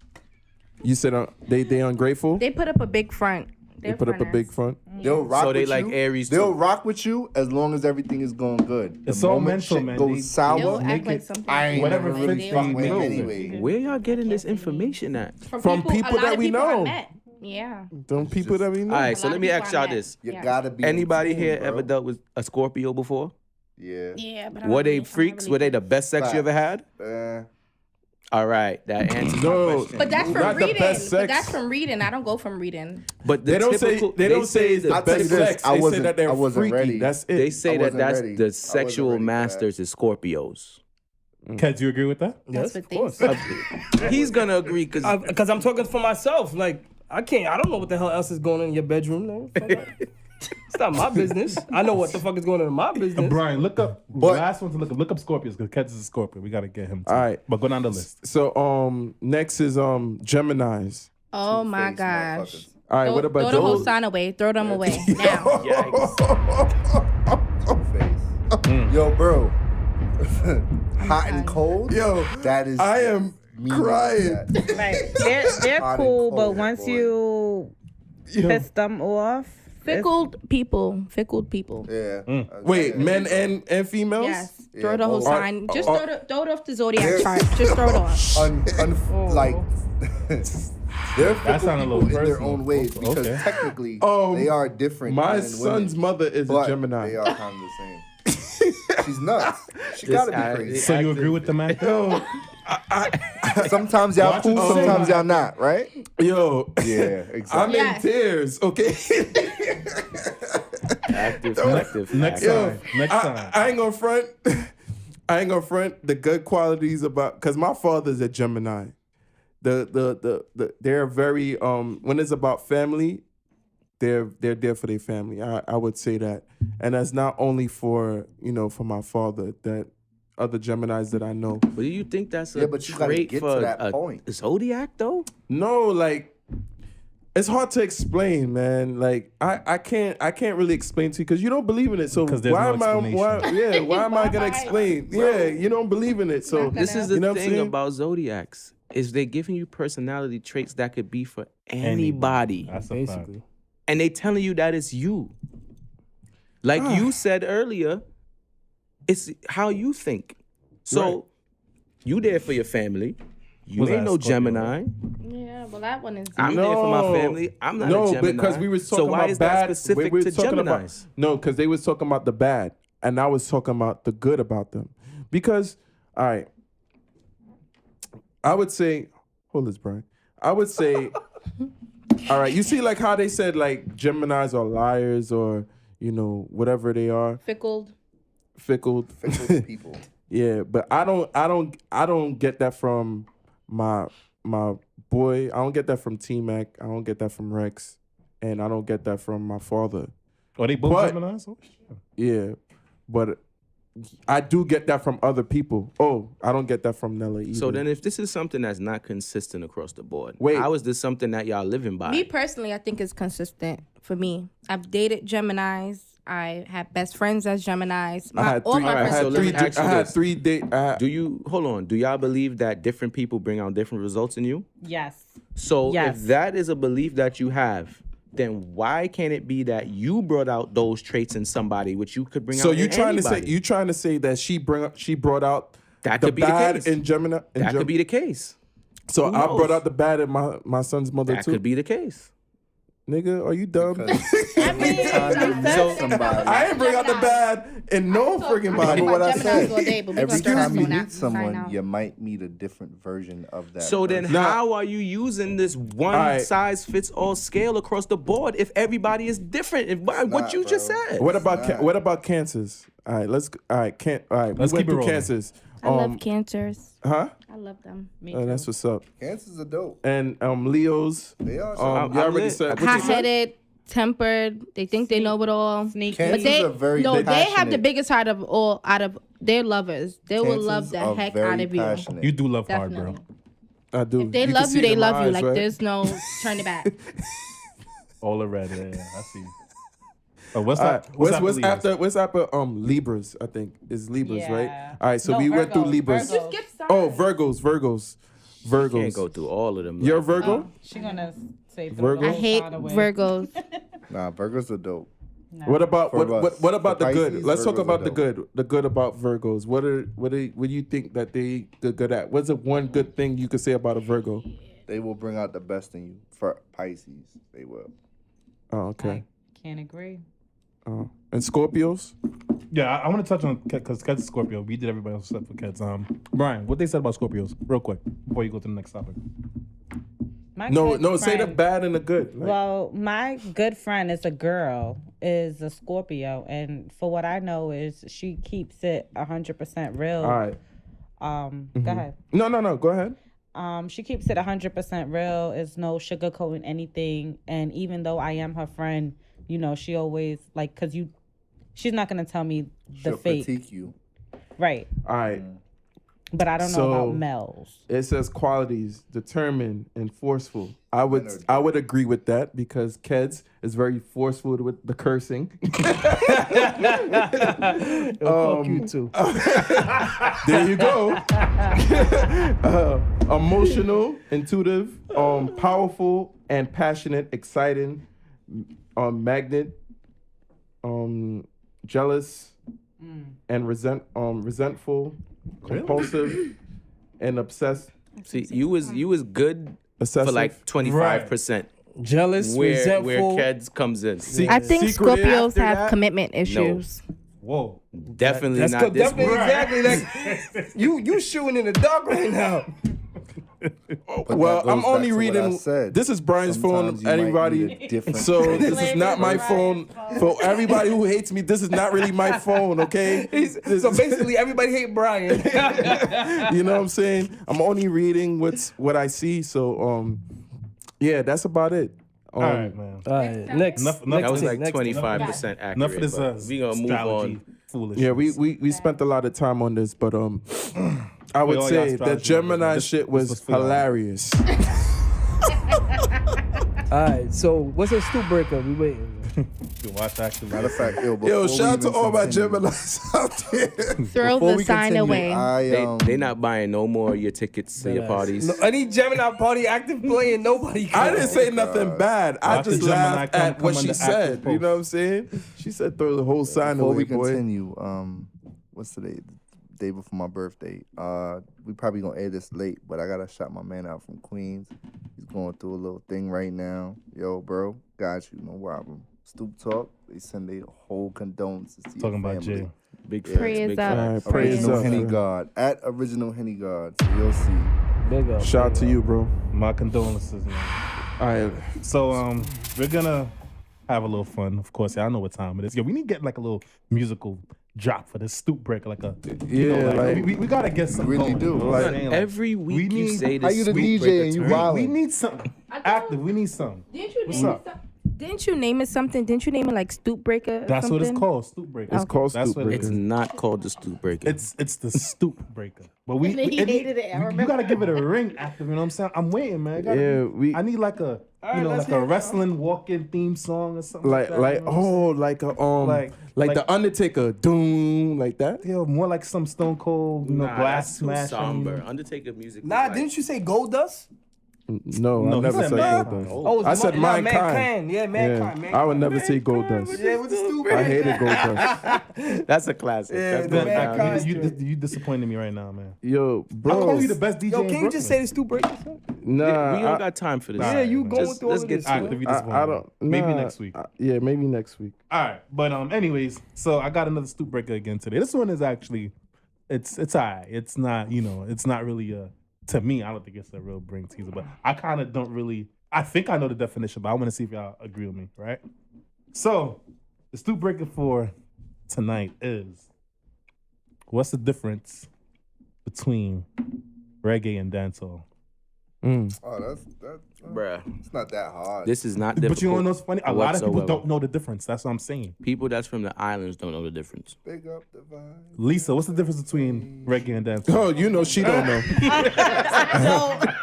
You said they ungrateful. They put up a big front. They put up a big front. They'll rock So they with like you. Aries They'll too. rock with you as long as everything is going good. It's the all moment mental, shit man. goes They sour, They'll make act like it- something. I ain't Whatever never really fits fuck them, with they anyway. Where y'all getting this information at? From people a lot that of we people I know. met. Yeah. Them people that we know. All right, A so lot let of me people ask I y'all met. this. You Yeah. gotta be. in Anybody tune, here bro. ever dealt with a Scorpio before? Yeah. Yeah, but Were they freaks? Were they the best sex you ever had? All right, that answers No. my question. But that's from Not the reading. best But sex. that's from reading. I don't go from reading. But the They don't typical, say they don't say it's the I'll tell you best this, sex. I They say wasn't- that they're I wasn't freaky. ready. That's it. They say I that wasn't that's ready. I the wasn't sexual ready for masters is Scorpios. Keds, you agree with that? Yes, That's of what they course. say. He's gonna agree because Because I'm talking for myself. Like I don't know what the hell else is going on in your bedroom. No, fuck up. It's not my business. I know what the fuck is going on in my business. Brian, look up. Last one to look up Scorpios because Keds is a Scorpio. We gotta get him. Too. All right. But go down the list. So next is Geminis. Oh my Two-faced gosh. motherfuckers. All right, Throw, what about throw the whole those? sign away. Throw them away now. Two-Faced. Yo, bro. Hot and cold. Yo, That is. I am meaning crying. that. Like they're Hot and cool, but cold, once boy. you piss them off, Fickled people. Yeah. Wait, Yeah. men and females? Yes. Yeah, Throw the whole both. sign. Just Are- throw it off the Zodiac They're- chart. Just throw it off. Like they're That sounded a fickle little people in their personal. own ways because Okay. technically Um, they are different. My men and women, son's mother is a but Gemini. They are kind of the same. She's nuts. She This gotta guy- be crazy. So you agree with the man? Yo, Sometimes y'all Watch cool, it. sometimes y'all not, right? yo. Yeah, I'm exactly. in Yes. tears, okay? active, collective. Next active. sign. Next sign. I ain't gonna front. I ain't gonna front the good qualities about because my father's a Gemini. They're very when it's about family, they're there for their family. I would say that, and that's not only for for my father, that other Geminis that I know. But do you think that's a Yeah, but you gotta trait get for to that a point. Zodiac though? No, like it's hard to explain, man. Like I can't really explain to you because you don't believe in it. So 'Cause there's why no am I? Why am I gonna Why? explain? Yeah, you don't believe in it. So Not This is the You know what I'm thing saying? about Zodiacs is they're giving you personality traits that could be for anybody. That's a fact. Basically. And they telling you that it's you. Like you said earlier, it's how you think. So Right. you there for your family. You Was ain't that no Scorpio, Gemini. right? Yeah, well that one is. I'm there for my No. family. I'm not no, a Gemini. because we was talking so why about is bad. that specific we to was talking about- Geminis? no, because they was talking about the bad, and I was talking about the good about them. Because, all right, I would say, hold this, Brian. I would say, all right, you see, like how they said, like Geminis are liars or whatever they are, Fickled. fickle. Fickle people. Yeah, but I don't get that from my boy. I don't get that from T-Mac. I don't get that from Rex, and I don't get that from my father. Oh, they both But- Geminis? Oh, shit. Yeah, but I do get that from other people. Oh, I don't get that from Nella either. So then if this is something that's not consistent across the board, Wait. how is this something that y'all living by? Me personally, I think it's consistent for me. I've dated Geminis. I have best friends as Geminis. I had All three, my I friends had are three, Geminis. I had 3 dates. Do you hold on? Do y'all believe that different people bring out different results in you? Yes. So Yes. if that is a belief that you have, then why can't it be that you brought out those traits in somebody which you could bring So out you in trying anybody? to say that she brought out That the could be the bad case. in Gemini? That could be the case. So Who I knows? brought out the bad in my son's mother That too. could be the case. Nigga, are you dumb? Every time you meet somebody, I ain't bring out the bad in no friggin' body. Remember what I Geminis said? all day, but we Every gonna time you sign meet out. someone, you might meet a different version of that. So then, person. Nah. how are you using this one Alright. size fits all scale across the board if everybody is different? If what not, you just bro. said. What about cancers? All right, let's Let's we went keep it through rolling. cancers. I love cancers. Huh? I love them. Me Oh, too. that's what's up. Cancers are dope. And Leos. They are. I'm You already lit. said what you said? Hot-headed, tempered. They think they know it all. Sneaky. Cancers But they are very no, they have the passionate. biggest heart of all. Out of their lovers, they will love Cancers the are heck very out of you. passionate. You do love hard, Definitely. bro. I do. If they can love see you, it they in my love you. eyes, Like right? there's no turning back. All red. Yeah, I see. Oh, what's All that? right, What's after Libras? I think is Libras, Yeah. right? All right, so No, we went through Virgos, Libras. Virgos. Oh, Virgos. Can't go through all of them. You're a like- Virgo? She gonna say Virgo? I hate Virgos. Nah, Virgos are dope. What about For what us. about For the good? Pisces, Let's talk Virgos are about the dope. good. The good about Virgos. What do you think that they good at? What's the one good thing you could say about a Virgo? They will bring out the best in you. For Pisces, they will. Oh, okay. Can't agree. And Scorpios? Yeah, I want to touch on because Ked's a Scorpio. We did everybody else except for Ked's. Brian, what they said about Scorpios, real quick, before you go to the next topic. My No, good say the friend- bad and the good. Like, Well, my good friend is a girl, is a Scorpio, and for what I know is she keeps it 100% real. all right. Go ahead. No. Go ahead. She keeps it 100% real. Is no sugarcoating anything, and even though I am her friend, you know, she always like she's not gonna tell me the She'll fake, critique you. right? All right. But I don't know So- about Mel's. It says qualities, determined and forceful. I would agree with that because Keds is very forceful with the cursing. Fuck you too. There you go. Emotional, intuitive, powerful and passionate, exciting, magnet, jealous, and resentful, compulsive, and obsessed. See, you was good Obsessive. for like 25%. Jealous, Where resentful. Keds comes in. I think Secretive Scorpios after have that? commitment issues. Whoa. Definitely That's not this definitely one. exactly like you shooting in the dark right now. But Well, that goes I'm back only to what I reading. said. This is Brian's Sometimes phone. you might Anybody. need a different So this is Blame not it my on phone. Brian's For everybody who hates me, this is not really my phone. Okay. So basically, everybody hate Brian. You know what I'm saying? I'm only reading what I see. So yeah, that's about it. All right, man. All right, next. Enough That was of like this- 25% accurate. Enough of this but we gonna move astrology on. foolishness. Yeah, we spent a lot of time on this, but I would all say y'all that astrology Gemini lovers, shit this was was for y'all. hilarious. All right, so what's a stoop breaker? We waiting. You watch actually. Matter of fact, yo, Yo, before shout out we to even all my continue- Geminis out there. Throw Before the we sign continue, away. They not buying no more of your tickets to your parties. No, any Gemini party active playing, nobody. I can. didn't say nothing bad. I Watch the just Gemini laughed come- at come what she under said. active You know what I'm saying? She said throw the whole sign Before away, we boy. continue, what's today? The day before my birthday. We probably gonna air this late, but I gotta shout my man out from Queens. He's going through a little thing right now. Yo, bro, got you, no problem. Stoop Talk, they send their whole condolences to Talking your about family. Jay. Big Yeah. facts, Praise big up. facts. All right, praise Original up. Henny man. God at Original Henny God. So you'll see. Big up. Shout out big to up. you, bro. My condolences, man. All right. So we're gonna have a little fun, of course. Yeah, I know what time it is. Yeah, we need to get like a little musical drop for this stoop breaker, like a we gotta get something. really going, do. you know what I'm Like, saying? Like, Every week you need- say How this. you the sweet DJ breaker and you term. wild? we need something active. We need something. Didn't you What's up? Didn't you name it something? Didn't you name it like Stoop Breaker? Or That's what it's something? called, stoop breaker. It's called That's stoop what it breaker. It's is. not called the Stoop Breaker. It's the stoop breaker. But we And then he hated it, I you remember. gotta give it a ring active. You know what I'm saying? I'm waiting, man. Yeah, I need like a right, let's like hear a it, wrestling walk-in theme song or something. like that, you know what I'm saying? like the Undertaker, doom, like that. Yeah, more like some Stone Cold, glass that's too smash. somber. Undertaker music. Nah, didn't you say Gold Dust? No, No, I he never said said Mankind. Gold Dust. Oh, I said Mankind. Yeah, Mankind. I would never say Gold Dust. Yeah, with the Stoop I hated Gold Dust. That's a classic. Yeah, That's the going Mankind. down. You disappointing me right now, man. Yo, I'm bro. calling you the best DJ. Yo, in can you just say Brooklyn. the Stoop Breaker? Son? Nah, We don't got time for this. Yeah, you going Just- through all let's of get this. to Alright, it. if you I disappoint me. don't. Maybe nah, next week. Yeah, maybe next week. All right, but anyways, so I got another stoop breaker again today. This one is actually, it's alright. It's not, it's not really to me. I don't think it's a real brain teaser, but I kind of don't really. I think I know the definition, but I want to see if y'all agree with me, right? So the stoop breaker for tonight is, what's the difference between reggae and dancehall? Oh, that's Bruh. it's not that hard. This is not difficult. But you know what's funny? A lot of people whatsoever. don't know the difference. That's what I'm saying. People that's from the islands don't know the difference. Big up the vibe. Lisa, what's the difference between reggae and dancehall? Oh, you know she don't know.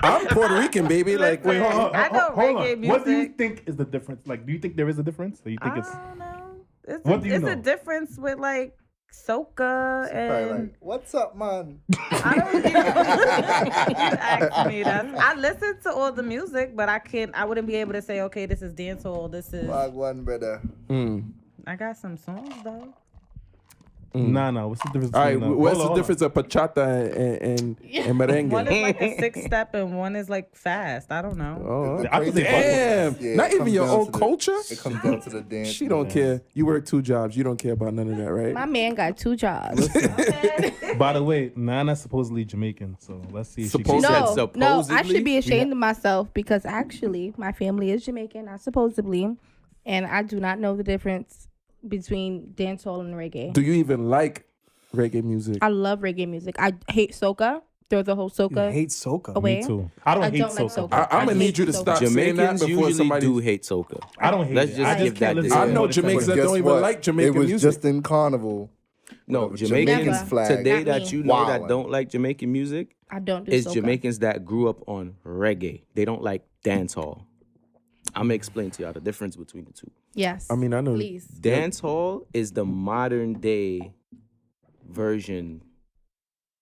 I'm Puerto Rican, baby. Like, Wait, hold on. I know hold on. reggae What do you music. think is the difference? Like, do you think there is a difference? Or you think it's I don't know. It's What do you it's know? a difference with like soca Probably and like, what's up, man? I don't even ask me that. I listen to all the music, but I wouldn't be able to say, okay, this is dancehall, this is Wagwan, brother. I got some songs though. nah. What's the difference? all right, between, what's hold the on. difference of bachata and merengue? One is like a 6-step and one is like fast. I don't know. Oh, The I think crazy they damn! part is- yeah, Not it even comes your down own to the- culture. It comes down to the dance. She don't care. You work 2 jobs. You don't care about none of that, right? My man got 2 jobs. By the way, Nana's supposedly Jamaican, so let's see if she Supposedly. can. No, said no, I supposedly? should be ashamed of myself because actually my family is Jamaican, not supposedly, and I do not know the difference between dancehall and reggae. Do you even like reggae music? I love reggae music. I hate soca. Throw the whole soca hate soca. away. Me too. I don't I hate don't like soca. soca. I'm gonna I need hate you to soca. stop saying that Jamaicans before usually somebody. do hate soca. I don't hate Let's it. just I give can't that listen this to I it. know What it sounds Jamaicans like. that Guess don't even what? like Jamaican It was music. just in Carnival. No, With Jamaicans Jamaican's flag. today Not that me. you know that Wildin'. don't like Jamaican music I don't do is soca. Jamaicans that grew up on reggae. They don't like dancehall. I'm gonna explain to y'all the difference between the two. Yes. I mean, I know. Please. Dancehall is the modern day version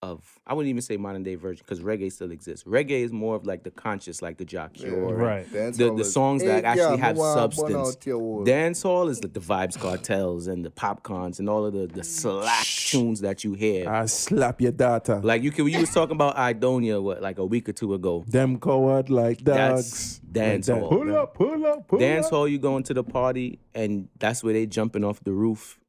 of, I wouldn't even say modern day version because reggae still exists. Reggae is more of like the conscious, like the Jock Cure. Right. The songs that actually have substance. Dancehall is like the Vibes Cartels and the Popcorns and all of the slack tunes that you hear. I slap your data. Like you was talking about Idonia like a week or 2 ago. Them coward like That's dogs. Like that. dancehall. Pull up, pull up, pull up. Dancehall, you go into the party and that's where they jumping off the roof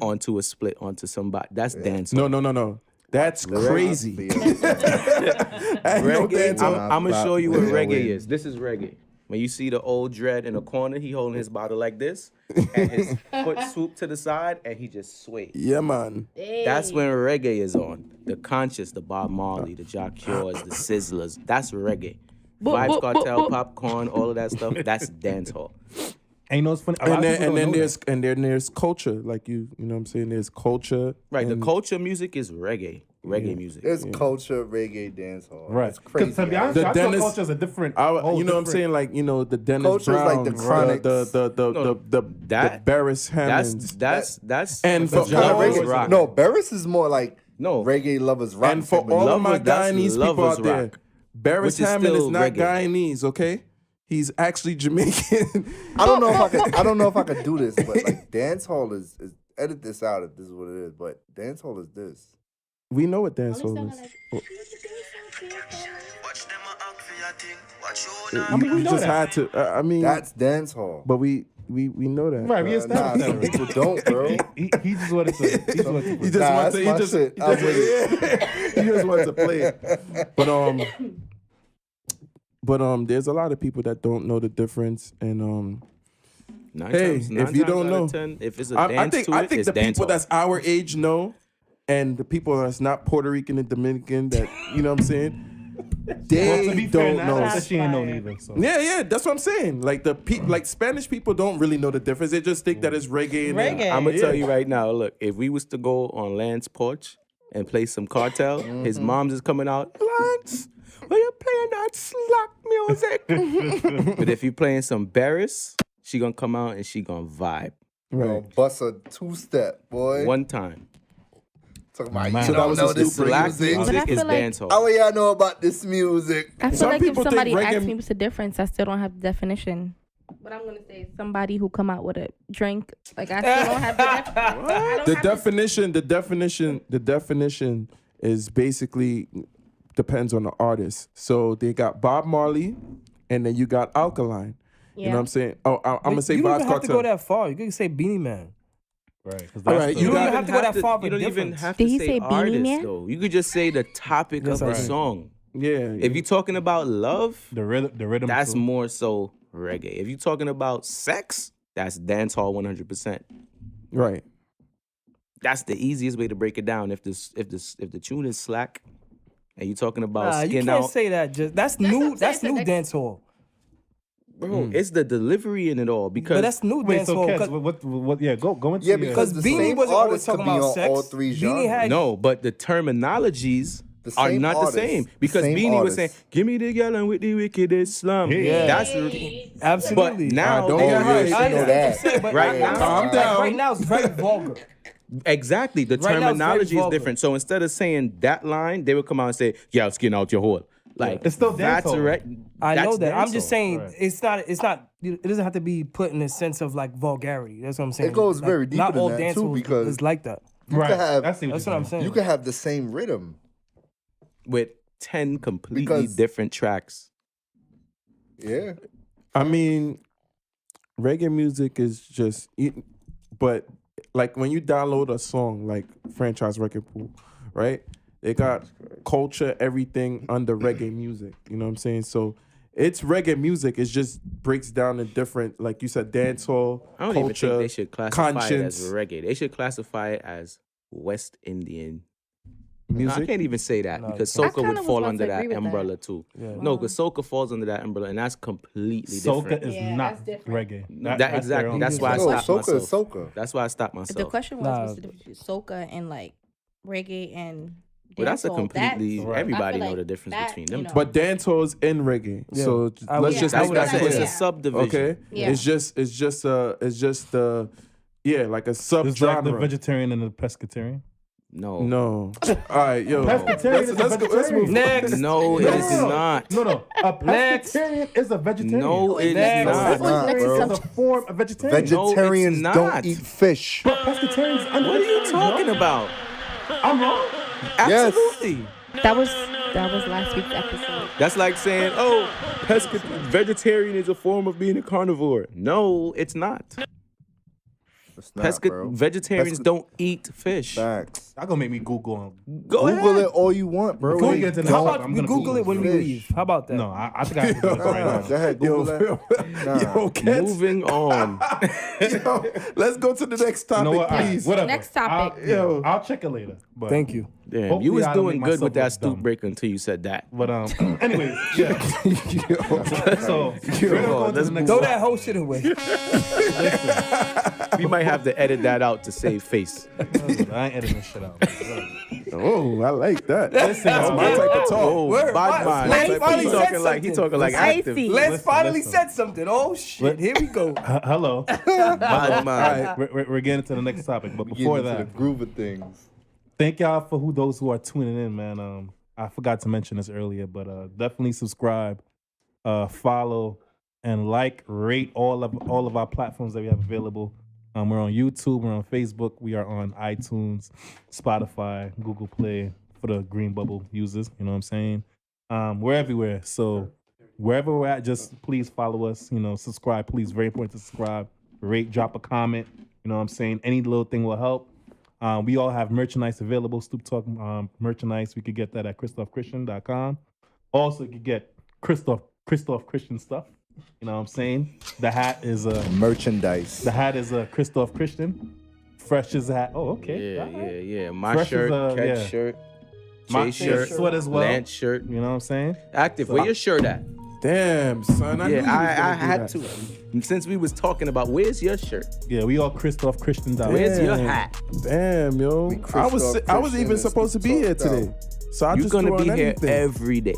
onto a split onto somebody. That's dancehall. No. That's crazy. I know Reggae, dancehall. I'm gonna show you what reggae is. This is reggae. When you see the old dread in the corner, he holding his bottle like this, and his foot swoop to the side, and he just sway. Yeah, man. That's when reggae is on. The conscious, the Bob Marley, the Jock Cures, the Sizzlers. That's reggae. Vibes Cartel, Popcorn, all of that stuff. That's dancehall. And you know what's funny? A lot of people don't know that. There's culture, like you know what I'm saying. There's culture, Right. The and- culture music is reggae. Reggae music. It's culture, reggae, dancehall. Right. It's crazy. To be man. honest, The I feel Dennis- culture is a different. you know whole what I'm different- saying, like the Dennis Culture is like Browns, the Chronics. the Barris Hammonds, That's and for that's all Lovers reggae. Rock. No, Barris is more like No. reggae lovers rock. and for type of all music. of my Lovers, that's Guyanese people Lovers out there, Rock, Barris which is Hammond is still not reggae. Guyanese, okay? He's actually Jamaican. I don't know if I could do this, but like dancehall is edit this out if this is what it is. But dancehall is this. We know what dancehall is. I mean, we You know just that. had to. I mean, That's dancehall. but we know that. Right, we Nah, established some that. people don't, bro. He just wanted to. He just wanted to. He just Nah, wants that's to. my shit. I'm with He just wants to play it. But there's a lot of people that don't know the difference, and Nine Hey, times- if nine you times don't out know, of 10, if it's a I dance think to I it, think it's the people dancehall. that's our age know, and the people that's not Puerto Rican and Dominican that you know what I'm saying, they to be fair, don't Natalie know. said she ain't know neither. So. Yeah, that's what I'm saying. Like like Spanish people don't really know the difference. They just think that it's reggae. And Reggae. I'm gonna tell you right now. Look, if we was to go on Lance's porch and play some cartel, his mom's is coming out. Lance, are you playing that slack music? But if you playing some Barris, she gonna come out and she gonna vibe Gonna bust a 2-step, boy. one time. Talking about, Man. you So don't was know the this Slack music. But I music is feel like- dancehall. How will y'all know about this music? I feel Some like if people think somebody reggae- asks me what's the difference, I still don't have the definition. But I'm gonna say somebody who come out with a drink, like I still don't have the definition. The definition is basically depends on the artist. So they got Bob Marley, and then you got Alkaline. You know what I'm saying? Oh, I'm gonna say you don't Bob even have to go Cartel. that far. You could say Beanie Man. Right. All right, You you don't got even have to go that far for You don't even difference. have Did to he say say Beanie artist Man? though. You could just say the topic Yes, of I a did. song. yeah. If you're talking about love, the rhythm. that's too. more so reggae. If you're talking about sex, that's dancehall 100%. right. That's the easiest way to break it down. If the tune is slack, and you're talking about Nah, you skin can't out, say that. That's what new. I'm That's saying, new so next- dancehall. bro, it's the delivery in it all. Because But that's new Wait, so dancehall. Kez, what? Yeah, go into Yeah, your- because the Beanie same wasn't always artist could talking be about on sex. all three Beanie genres. had- no, but the terminologies The are same not artist, the same. the Because same Beanie was artist. saying, "Give me the girl and with the wickedest slum." Yeah. That's Absolutely. but now Don't Oh, get yeah, hyped. she I know understand what that. you're saying, but Right now- Calm like, down. right now it's very vulgar. exactly the Right now, it's very terminology is vulgar. different. So instead of saying that line, they would come out and say, "Yeah, skin out your hole." Like It's still that's dancehall. right. I know That's that. I'm just dancehall. saying Right. it's not. It doesn't have to be put in a sense of like vulgarity. That's what I'm saying. It goes Like, very deeper Not than all that, dance too, halls because- is like that. You Right. could have, I see That's what I'm saying. you could have the same rhythm. With 10 completely Because- different tracks. Yeah. I mean, reggae music is just, but like when you download a song like Franchise Record Pool, right? They got culture, everything under reggae music. You know what I'm saying? So it's reggae music. It just breaks down in different, like you said, dancehall, I don't culture, even think they should classify conscience, it as reggae. They should classify it as West Indian. No, music. I can't even say that No, because you can't. I soca kinda would was fall about under to that agree with that. umbrella too. Yeah. No, because soca falls under that umbrella, and that's completely Soca different. is Yeah, not that's different. reggae. That that's their exactly. own That's why I music. No, stopped soca is myself. soca. That's why I stopped The myself. question was Nah. what's the difference between soca and like reggae and But that's a dancehall? completely. Right. Everybody I feel know the like difference that, between you them. know. two. But dancehall's in reggae. Yeah. So I let's would- just that's make that it's clear. a subdivision. Okay, Yeah. it's just yeah, like a It's like the sub-genre. vegetarian and the pescatarian. No. No, all right, yo, Pescatarian is a let's vegetarian. move. Next. No, it is not. No. A Next. pescatarian is a vegetarian. No, it is Next. not. Nah, Next bro. It's a form of vegetarian. Vegetarians not. don't eat fish. But pescatarians. What are you talking about? I'm wrong. Yes. Absolutely. That was last week's episode. That's like saying, "Oh, vegetarian is a form of being a carnivore." No, it's not. It's not, bro. Vegetarians don't eat fish. Facts. Y'all gonna make me Google. Go Google ahead. it all you want, bro. Before we Like, get to the How topic, about I'm we gonna Google it when we fish. leave? How about that? No, I think I have to do this right Nah, now. go ahead, Google that. Nah. Yo, kids, Moving on. yo, let's go to the next topic, You know what? please. Whatever. Next topic. I'll check it later. But, Thank you. Damn, Hopefully you was I don't doing make good with that myself look stoop dumb. breaker until you said that. But anyways, yeah. So we're gonna go to let's the next. Throw that whole shit away. We might have to edit that out to save face. I ain't editing this shit out. Oh, I like that. Listen, That's my type of talk. Oh, Word, bad man. Lance He finally said talking like he something. talking like I active. see. Les finally listen. said something. Oh shit! Here we go. Hello. Bad All man. right, we're getting to the next topic, but Getting before into the that, groove of things. thank y'all for those who are tuning in, man. I forgot to mention this earlier, but definitely subscribe, follow, and like, rate all of our platforms that we have available. We're on YouTube, we're on Facebook, we are on iTunes, Spotify, Google Play for the Green Bubble users. You know what I'm saying? We're everywhere. So wherever we're at, just please follow us. Subscribe, please. Very important to subscribe. Rate, drop a comment. You know what I'm saying? Any little thing will help. We all have merchandise available. Stoop Talk merchandise. We could get that at ChristophChristian.com. Also, you could get Christoph Christian stuff. You know what I'm saying? The hat is Merchandise. Christoph Christian. Fresh is a hat. Oh, okay. Yeah. My Phresh is, shirt, Cat's yeah. shirt. My Jay shirt, sweat as well. Lance shirt. You know what I'm saying? Active, where your shirt at? Damn, son. I knew you was I gonna do had that. to. Since we was talking about, where's your shirt? Yeah, we all Christoph Christian down. Where's your Damn. hat? Damn, yo. We I was Christoph I was Christian even and supposed to be Stoop here Talk. today. So I You're just gonna threw be on here anything. every day.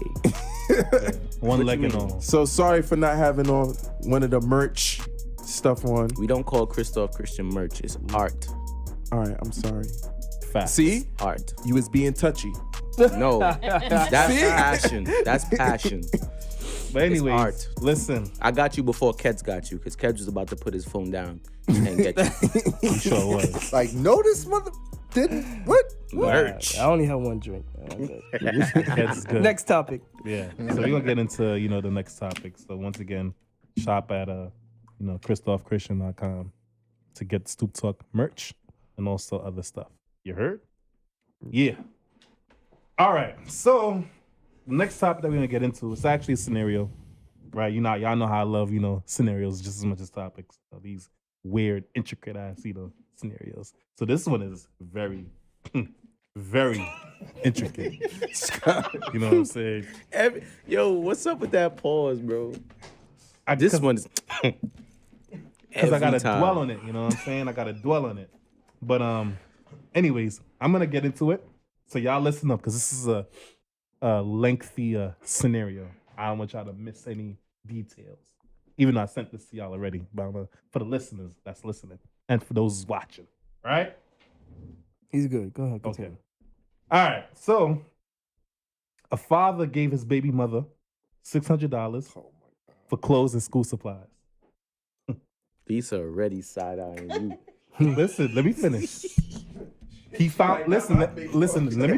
One leg and all. So sorry for not having on one of the merch stuff on. We don't call Christoph Christian merch. It's art. All right, I'm sorry. Facts. See, Art. you was being touchy. No, that's passion. That's passion. But anyways, art. listen. I got you before Keds got you, because Keds was about to put his phone down and get you. I'm sure it was. Like, no, this mother didn't. What? Merch. I only have one drink. I'm good. That's good. Next topic. Yeah. So we're gonna get into, the next topic. So once again, shop at ChristophChristian.com to get Stoop Talk merch and also other stuff. You heard? Yeah. All right. So the next topic that we're gonna get into is actually a scenario, right? Y'all know how I love, scenarios just as much as topics. These weird, intricate ass, scenarios. So this one is very, very intricate. You know what I'm saying? Yo, what's up with that pause, bro? This This one is because I gotta every time. dwell on it. You know what I'm saying? I gotta dwell on it. But anyways, I'm gonna get into it. So y'all listen up, because this is a lengthy scenario. I don't want y'all to miss any details. Even though I sent this to y'all already, but for the listeners that's listening and for those watching, right? He's good. Go ahead. Okay. Continue. All right. So a father gave his baby mother $600 for clothes and school supplies. Lisa already side eyeing you. Listen, let me finish. He found. Listen. Let me finish. Let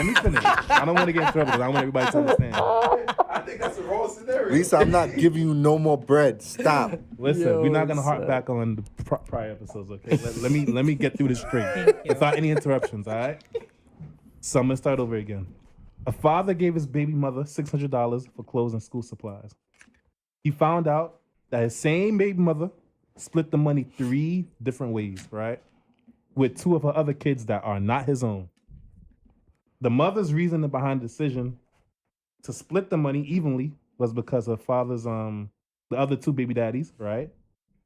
me finish. I don't want to get in trouble because I want everybody to understand. I think that's the wrong scenario. Lisa, I'm not giving you no more bread. Stop. Listen, Yo, we're not gonna harp son. back on the prior episodes, okay? Let me get through this straight without any interruptions. All right. So I'm gonna start over again. A father gave his baby mother $600 for clothes and school supplies. He found out that his same baby mother split the money 3 different ways, right? With 2 of her other kids that are not his own. The mother's reasoning behind the decision to split the money evenly was because her father's the other 2 baby daddies, right?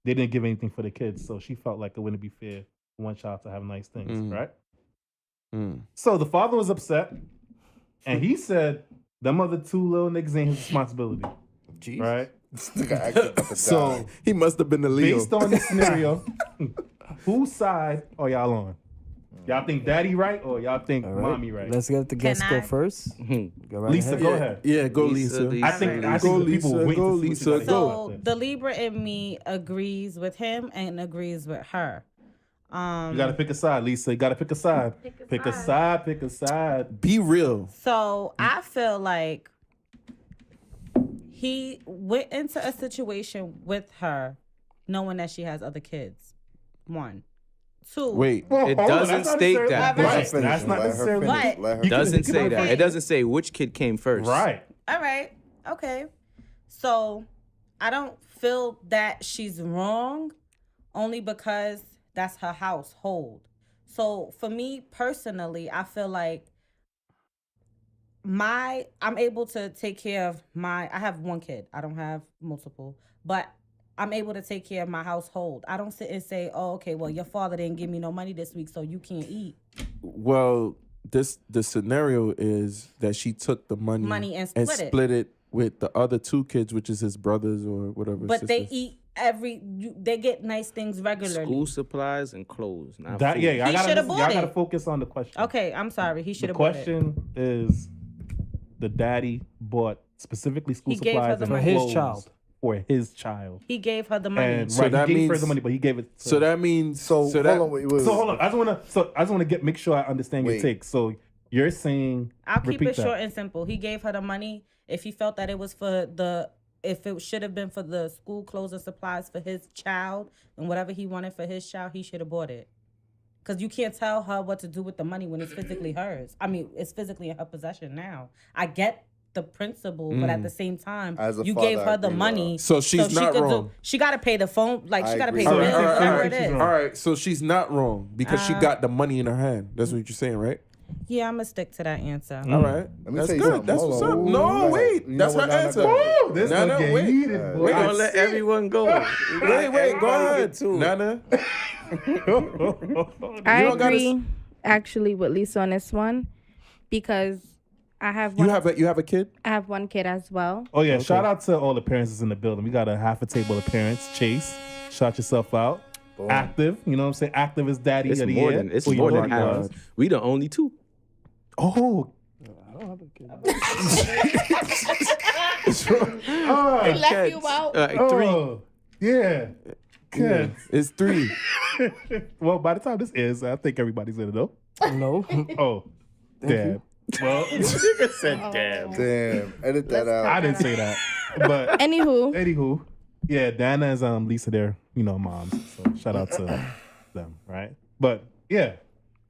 They didn't give anything for the kids, so she felt like it wouldn't be fair for one child to have nice things, right? So the father was upset, and he said, "Them other 2 little niggas ain't his responsibility." Jeez. Right? This nigga acting up and So down. He must have been the Leo. based on this scenario, whose side are y'all on? Y'all think daddy right or y'all think All right. mommy right? Let's get the guests Can go I? first. Go right Lisa, ahead. go ahead. Yeah, go Lisa, Lisa. Lisa. I think Go, the people Lisa, wait go, to see Lisa, what you go. gotta So say. the Libra in me agrees with him and agrees with her. You gotta pick a side, Lisa. You gotta pick a side. Pick a side. Pick a side. Be real. So I feel like he went into a situation with her knowing that she has other kids. 1. 2. Wait. Well, It hold on, doesn't that's not state necessarily- that. Let her Right. finish. That's not Let her necessarily. finish. What? Let her You finish. Doesn't say that. Wait. It doesn't say which kid came first. Right. All right. Okay. So I don't feel that she's wrong only because that's her household. So for me personally, I feel like I'm able to take care of I have 1 kid. I don't have multiple, but I'm able to take care of my household. I don't sit and say, "Oh, okay, well, your father didn't give me no money this week, so you can't eat." Well, the scenario is that she took the money And split it. split it with the other 2 kids, which is his brothers or whatever. But they sisters. eat they get nice things regularly. School supplies and clothes. Not That food. yeah. Y'all He gotta should've y'all bought gotta it. focus on the question. Okay, I'm sorry. He should The have bought it. question is, the daddy bought specifically school He gave her supplies the and money. For his clothes child. for his child. He gave her the money. And So right, that he gave her means- the money, but he gave it. To, So that means So, that, hold on, wait. So hold on. I just want to make sure I understand your Wait. take. So you're saying I'll keep repeat it that. short and simple. He gave her the money. If he felt that it was if it should have been for the school clothes and supplies for his child and whatever he wanted for his child, he should have bought it. Because you can't tell her what to do with the money when it's physically hers. I mean, it's physically in her possession now. I get the principle, but at the same time, As a you father, gave I her the agree with money. her. So she's she not could wrong. she got to pay the phone. Like, I she got to agree pay the with bills, her. whatever Alright, it is. she's All right, so she's not wrong because she got the money in her hand. That's what you're saying, right? Yeah, I'm gonna stick to that answer. All right. Let me That's tell you good. something. That's Hold what's on. up. Ooh, No, go wait. ahead. You That's know her what, Nana, answer. go ahead. Woo, this Nana, one get wait. heated, boy. We're gonna let everyone go. Wait, go ahead. Too. Nana. I don't gotta agree actually with Lisa on this one because I have You one. have a kid? I have one kid as well. Oh yeah, shout out to all the parents that's in the building. We got a half a table of parents. Chase, shout yourself out. Boom. Active, you know what I'm saying? Active is daddy It's of the more year. than it's Who you more know than he half. was. We the only two. Oh, Left you out. Three. oh, yeah. Good. It's 3. Well, by the time this is, I think everybody's in it though. No. Oh, damn. Well, Nigga said, "Damn." Damn, edit that out. I didn't say that, but Anywho, yeah, Dana is Lisa, their moms. So shout out to them, right? But yeah,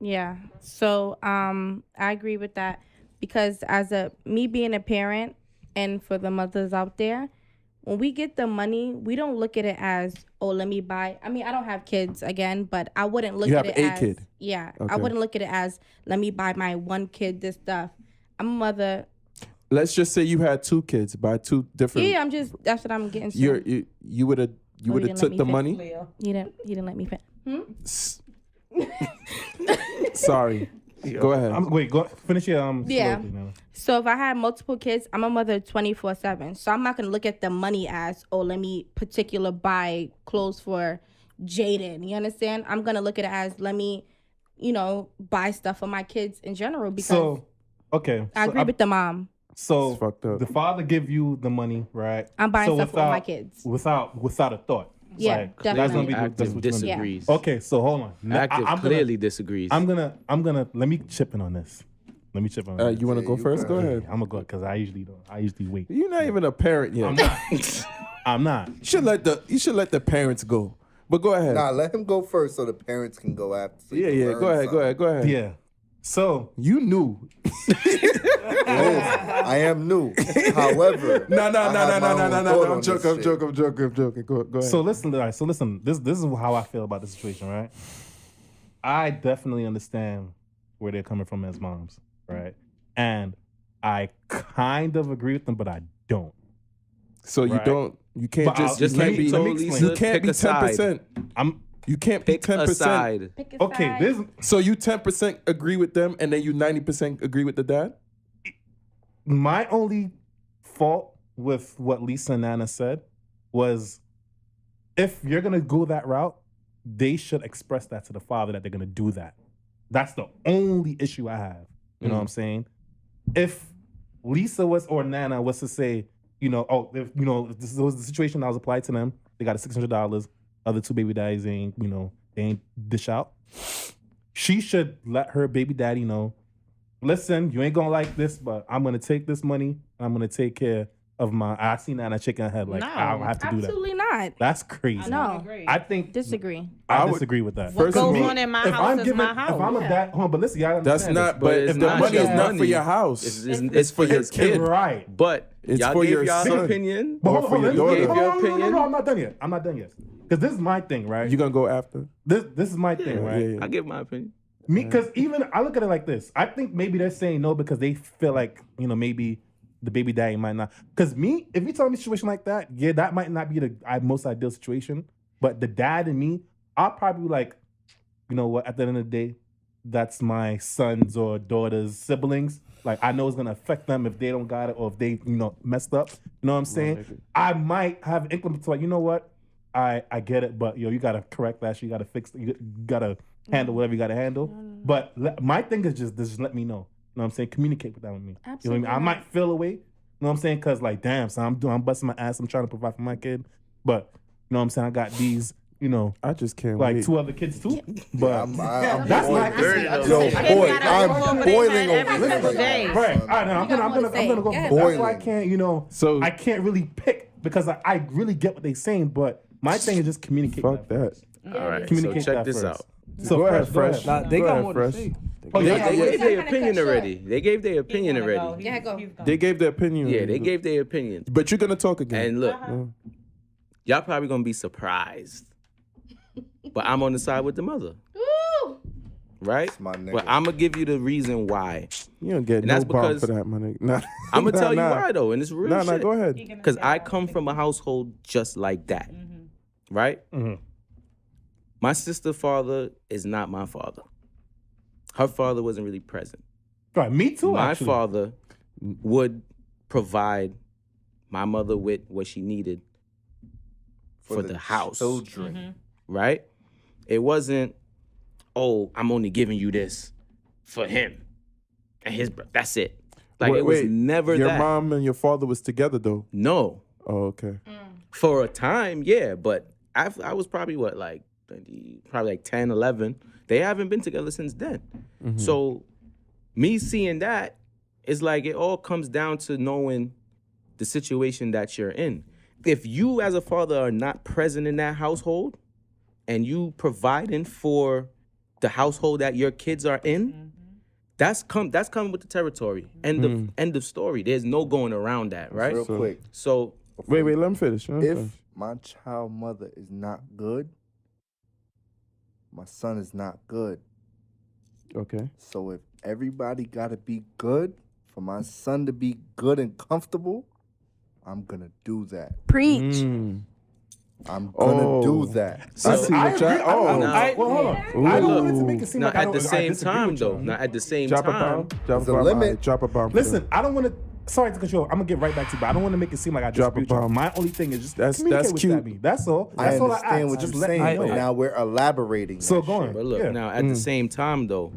yeah. So I agree with that because as me being a parent and for the mothers out there, when we get the money, we don't look at it as, oh, let me buy. I mean, I don't have kids again, but I wouldn't look You at have it a as kid. Yeah. Okay. I wouldn't look at it as let me buy my one kid this stuff. I'm a mother. Let's just say you had 2 kids by 2 different. Yeah, that's what I'm getting to. You would have didn't let took me the finish. money. He didn't let me finish. Sorry. Go ahead. go finish your Yeah. soliloquy now. So if I had multiple kids, I'm a mother 24/7. So I'm not gonna look at the money as, oh, let me particular buy clothes for Jaden. You understand? I'm gonna look at it as, let me, buy stuff for my kids in general because So, okay, I agree with the mom. So It's fucked up. the father give you the money, right? I'm buying So stuff for my kids. without a thought. Yeah, Like, definitely. that's gonna be that's Active what you're gonna do. disagrees. Okay, so hold on. Now, Active I'm clearly disagrees. I'm gonna let me chip in on this. Let me chip in on this. You want to go you first? Go go. ahead. I'm gonna go because I usually don't. I usually wait. You're not even a parent yet. I'm not. I'm not. You should let the parents go. But go ahead. Nah, let him go first so the parents can go after. So you yeah, can yeah. learn Go ahead. something. Go ahead. Yeah. So You knew. I am new. However, No. I have my own thought on I'm this joking. shit. I'm joking. Go ahead. So listen, all right, so listen. This is how I feel about the situation, right? I definitely understand where they're coming from as moms, right? And I kind of agree with them, but I don't. So you Right. don't. You can't But just. I'll- You let can't me- be. let me You explain. can't be Pick a side. 10%. I'm You can't be Pick a 10%. side. Pick a okay. side. This So you 10% agree with them, and then you 90% agree with the dad. my only fault with what Lisa and Nana said was if you're gonna go that route, they should express that to the father that they're gonna do that. That's the only issue I have. You know what I'm saying? If Lisa was or Nana was to say, if this was the situation that was applied to them, they got a $600. Other 2 baby daddies ain't, they ain't dish out. She should let her baby daddy know, listen, you ain't gonna like this, but I'm gonna take this money and I'm gonna take care of I seen Nana shaking her head like, No, I don't have to do that. Absolutely not. That's crazy. No. I think Disagree. I would- disagree with that. What First of goes all, on in my if house I'm is giving, my house. if I'm a dad, hold on, but listen, y'all That's understand not. this, But it's if the not money is your not for money. your house, It's for your it's kid. right. But It's y'all for gave your y'all son. opinion. But Or hold for on, your let me- daughter. Gave your no, opinion. I'm not done yet. I'm not done yet. Because this is my thing, right? you gonna go after. This is my thing, right? Yeah. I give my opinion. Me, because even I look at it like this. I think maybe they're saying no because they feel like maybe the baby daddy might not. Because me, if you tell me a situation like that, yeah, that might not be the most ideal situation. But the dad and me, I'll probably be like, you know what? At the end of the day, that's my son's or daughter's siblings. Like I know it's gonna affect them if they don't got it or if they messed up. You know what I'm saying? I might have inclement to like, you know what? I get it, but you gotta correct that. You gotta fix. You gotta handle whatever you gotta handle. But my thing is just let me know. You know what I'm saying? Communicate with that with me. You know what I mean? I Absolutely. might feel away. You know what I'm saying? Cause like, damn, so I'm busting my ass. I'm trying to provide for my kid, but you know what I'm saying? I got these. I just can't Like wait. 2 other kids too. But I'm that's my boiling. thing. Yo, Kids boy, gotta I'm go over their boiling head over every single this. day. Right. All right, now I'm gonna go. Go That's ahead. why I Boiling. can't. So- I can't really pick because I really get what they're saying, but my thing is just communicate. Fuck that. All right. So Communicate check that this first. out. So Go ahead, Phresh, Phresh. Nah, they Go got ahead, more to Phresh. say. Oh, They, yeah. they gave their kinda opinion cut short. already. They gave their opinion already. Yeah, go. They gave their opinion. Yeah, they gave their opinion. But you're gonna talk again. And look, y'all probably gonna be surprised. But I'm on the side with the mother. Woo! right? That's my nigga. But I'm gonna give you the reason why. You don't get And no that's bomb because- for that, my nigga. Nah. I'm gonna tell you nah. why though, and it's real shit. Go ahead. Because I come from a household just like that, right? Mhm. My sister's father is not my father. Her father wasn't really present. Right, me too. My actually. father would provide my mother with what she needed for the house, children. right? It wasn't, oh, I'm only giving you this for him and his brother. That's it. Like it was never your that. mom and your father was together though. No. Oh, okay. For a time, yeah, but I was probably what, like 20, probably like 10, 11. They haven't been together since then. So me seeing that is like it all comes down to knowing the situation that you're in. If you as a father are not present in that household and you providing for the household that your kids are in, that's coming with the territory. End of story. There's no going around that, right? Real quick. So Wait, let me finish. If my child mother is not good, my son is not good. Okay. So if everybody gotta be good for my son to be good and comfortable, I'm gonna do that. Preach. I'm gonna do that. I see what y'all. Oh, Well, hold on. I don't want it to make it seem now like I at don't, the I same disagree time with you. though, now at the same drop a time, bomb. Drop There's a a bomb. limit. Alright, drop a bomb. Listen, I don't want to. Sorry to control. I'm gonna get right back to you, but I don't want to make it seem like I Drop a dispute you. bomb. My only thing is just That's communicate with cute. that me. That's all. I That's all I understand ask. what Just you're let me saying, know. but now we're elaborating. So that go shit. on. but look, Yeah. now at the same time though,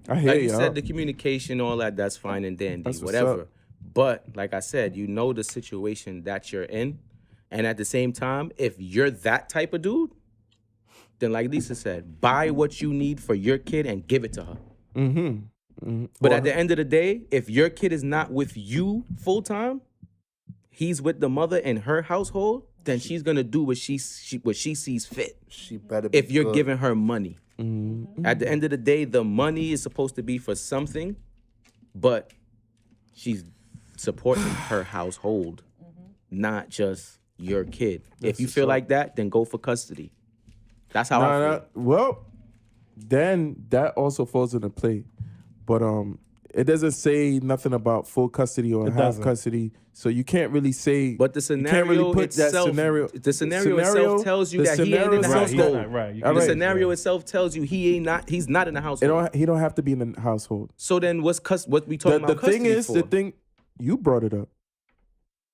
I hear like you y'all. said, the communication, all that's fine and dandy, That's what's whatever. up. But like I said, you know the situation that you're in, and at the same time, if you're that type of dude, then like Lisa said, buy what you need for your kid and give it to her. But at the end of the day, if your kid is not with you full time, he's with the mother in her household, then she's gonna do what she sees fit. She better be If you're good. giving her money. At the end of the day, the money is supposed to be for something, but she's supporting her household, not just your kid. If you feel like that, then go for custody. That's how I feel. Well, then that also falls into play, but it doesn't say nothing about full custody or half doesn't. custody, so you can't really say. But the you can't really scenario put itself, that scenario. the scenario itself tells you the that he ain't in the scenario Right, says- household. right. You All can The right. say scenario that. itself tells you he's not in the household. He don't have to be in the household. So then what we talking The about thing custody is, for? you brought it up.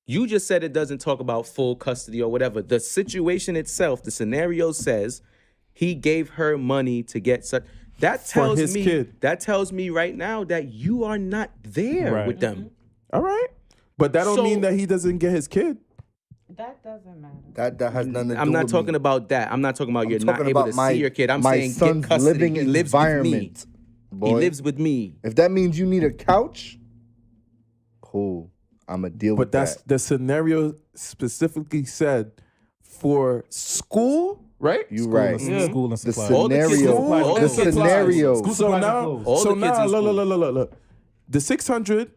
You just said it doesn't talk about full custody or whatever. The situation itself, the scenario says he gave her money to get such. That For tells his me kid. that tells me right now that you are not there Right. with them. All right, but that don't So- mean that he doesn't get his kid. That doesn't matter. That has nothing to do I'm not with talking me. about that. I'm not talking about you're talking not able about to my- see your kid. I'm my saying get son's custody. living He lives with me. environment. Boy. He lives with me. If that means you need a couch, cool. I'ma deal But with that's that. the scenario specifically said for school, right? You right. School and The supplies. All the kids scenario. with supplies. All The the kids with scenario. School So supplies and now, clothes. All so the kids now, in school. look. The 600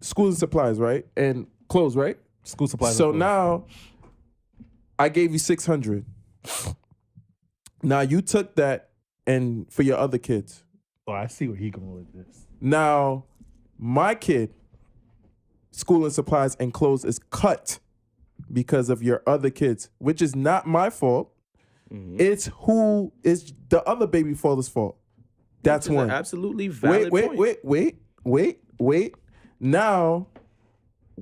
school and supplies, right, and clothes, right? School supplies. So and clothes. now, I gave you 600. Now you took that and for your other kids. Oh, I see where he going with this. Now, my kid, school and supplies and clothes is cut because of your other kids, which is not my fault. It's the other baby father's fault. That's Which is one. an absolutely valid point. Wait. Now,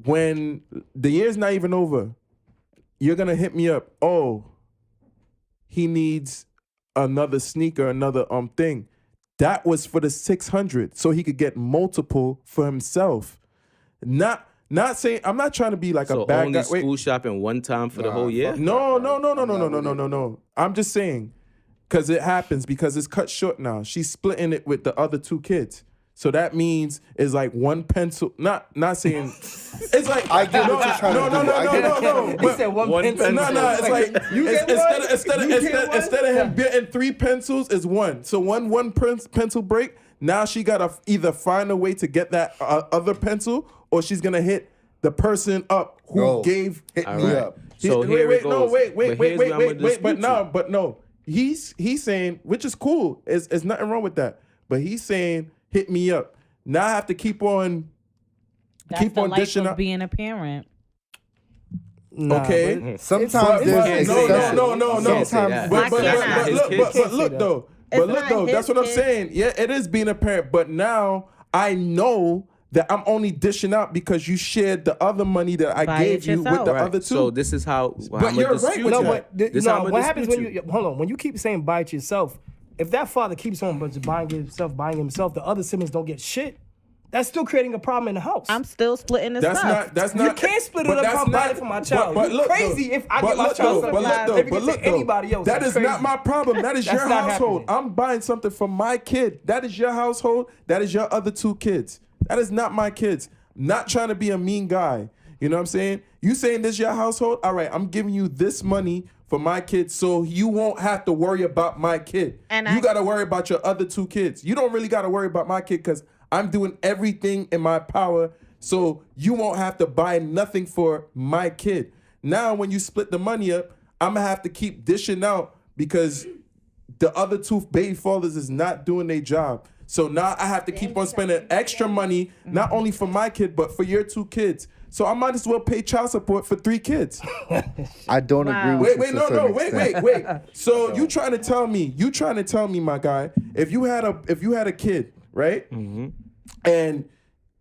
when the year's not even over, you're gonna hit me up. Oh, he needs another sneaker, another thing. That was for the 600, so he could get multiple for himself. Not saying I'm not trying to be like So a bad only guy. Wait. school shopping one time for the whole year? No. I'm just saying, because it happens, because it's cut short now. She's splitting it with the other two kids. So that means it's like one pencil. Not saying it's like I get what you're trying to do. I get no. He but- said one One pencil. no, it's like You get one? instead of him getting 3 pencils, is one. So one pencil break. Now she gotta either find a way to get that other pencil, or she's gonna hit the person up who Yo, gave. hit All me right. up. So here it goes. Wait. But here's where I'm gonna But dispute you. no. he's saying, which is cool. It's nothing wrong with that. But he's saying, hit me up. Now I have to keep on That's the life dishing of out. being a parent. Nah, Okay. but Sometimes there's No, excessive. no. Can't say that. But Why look though. It's But look not though, his that's what I'm kid. saying. Yeah, it is being a parent. But now I know that I'm only dishing out because you shared the other money that I Buy gave it you with yourself. the Right. other two. So this is how. But you're right with no, that. but This how I'ma what happens when dispute you hold on? When you keep saying buy it yourself, if that father keeps on but just buying himself, the other siblings don't get shit. That's still creating a problem in the house. I'm still splitting the stuff. That's You not. can't split it but up. that's I'm buying not- it for my child. But You look, crazy though. if I But get my look, child though, something. But look, though. Maybe But get look, to anybody though. else. That That's is not crazy. my problem. That is That's your not household. happening. I'm buying something for my kid. That is your household. That is your other two kids. That is not my kids. Not trying to be a mean guy. You know what I'm saying? You saying this your household? All right, I'm giving you this money for my kids so you won't have to worry about my kid. And you I- got to worry about your other two kids. You don't really got to worry about my kid because I'm doing everything in my power so you won't have to buy nothing for my kid. Now, when you split the money up, I'm going to have to keep dishing out because the other two baby fathers is not doing their job. So now I have to keep on spending extra money, not only for my kid, but for your two kids. So I might as well pay child support for 3 kids. I don't Wow. agree with Wait, you. to a certain extent. wait. So you trying to tell me, my guy, if you had a kid, right? Mm-hmm. And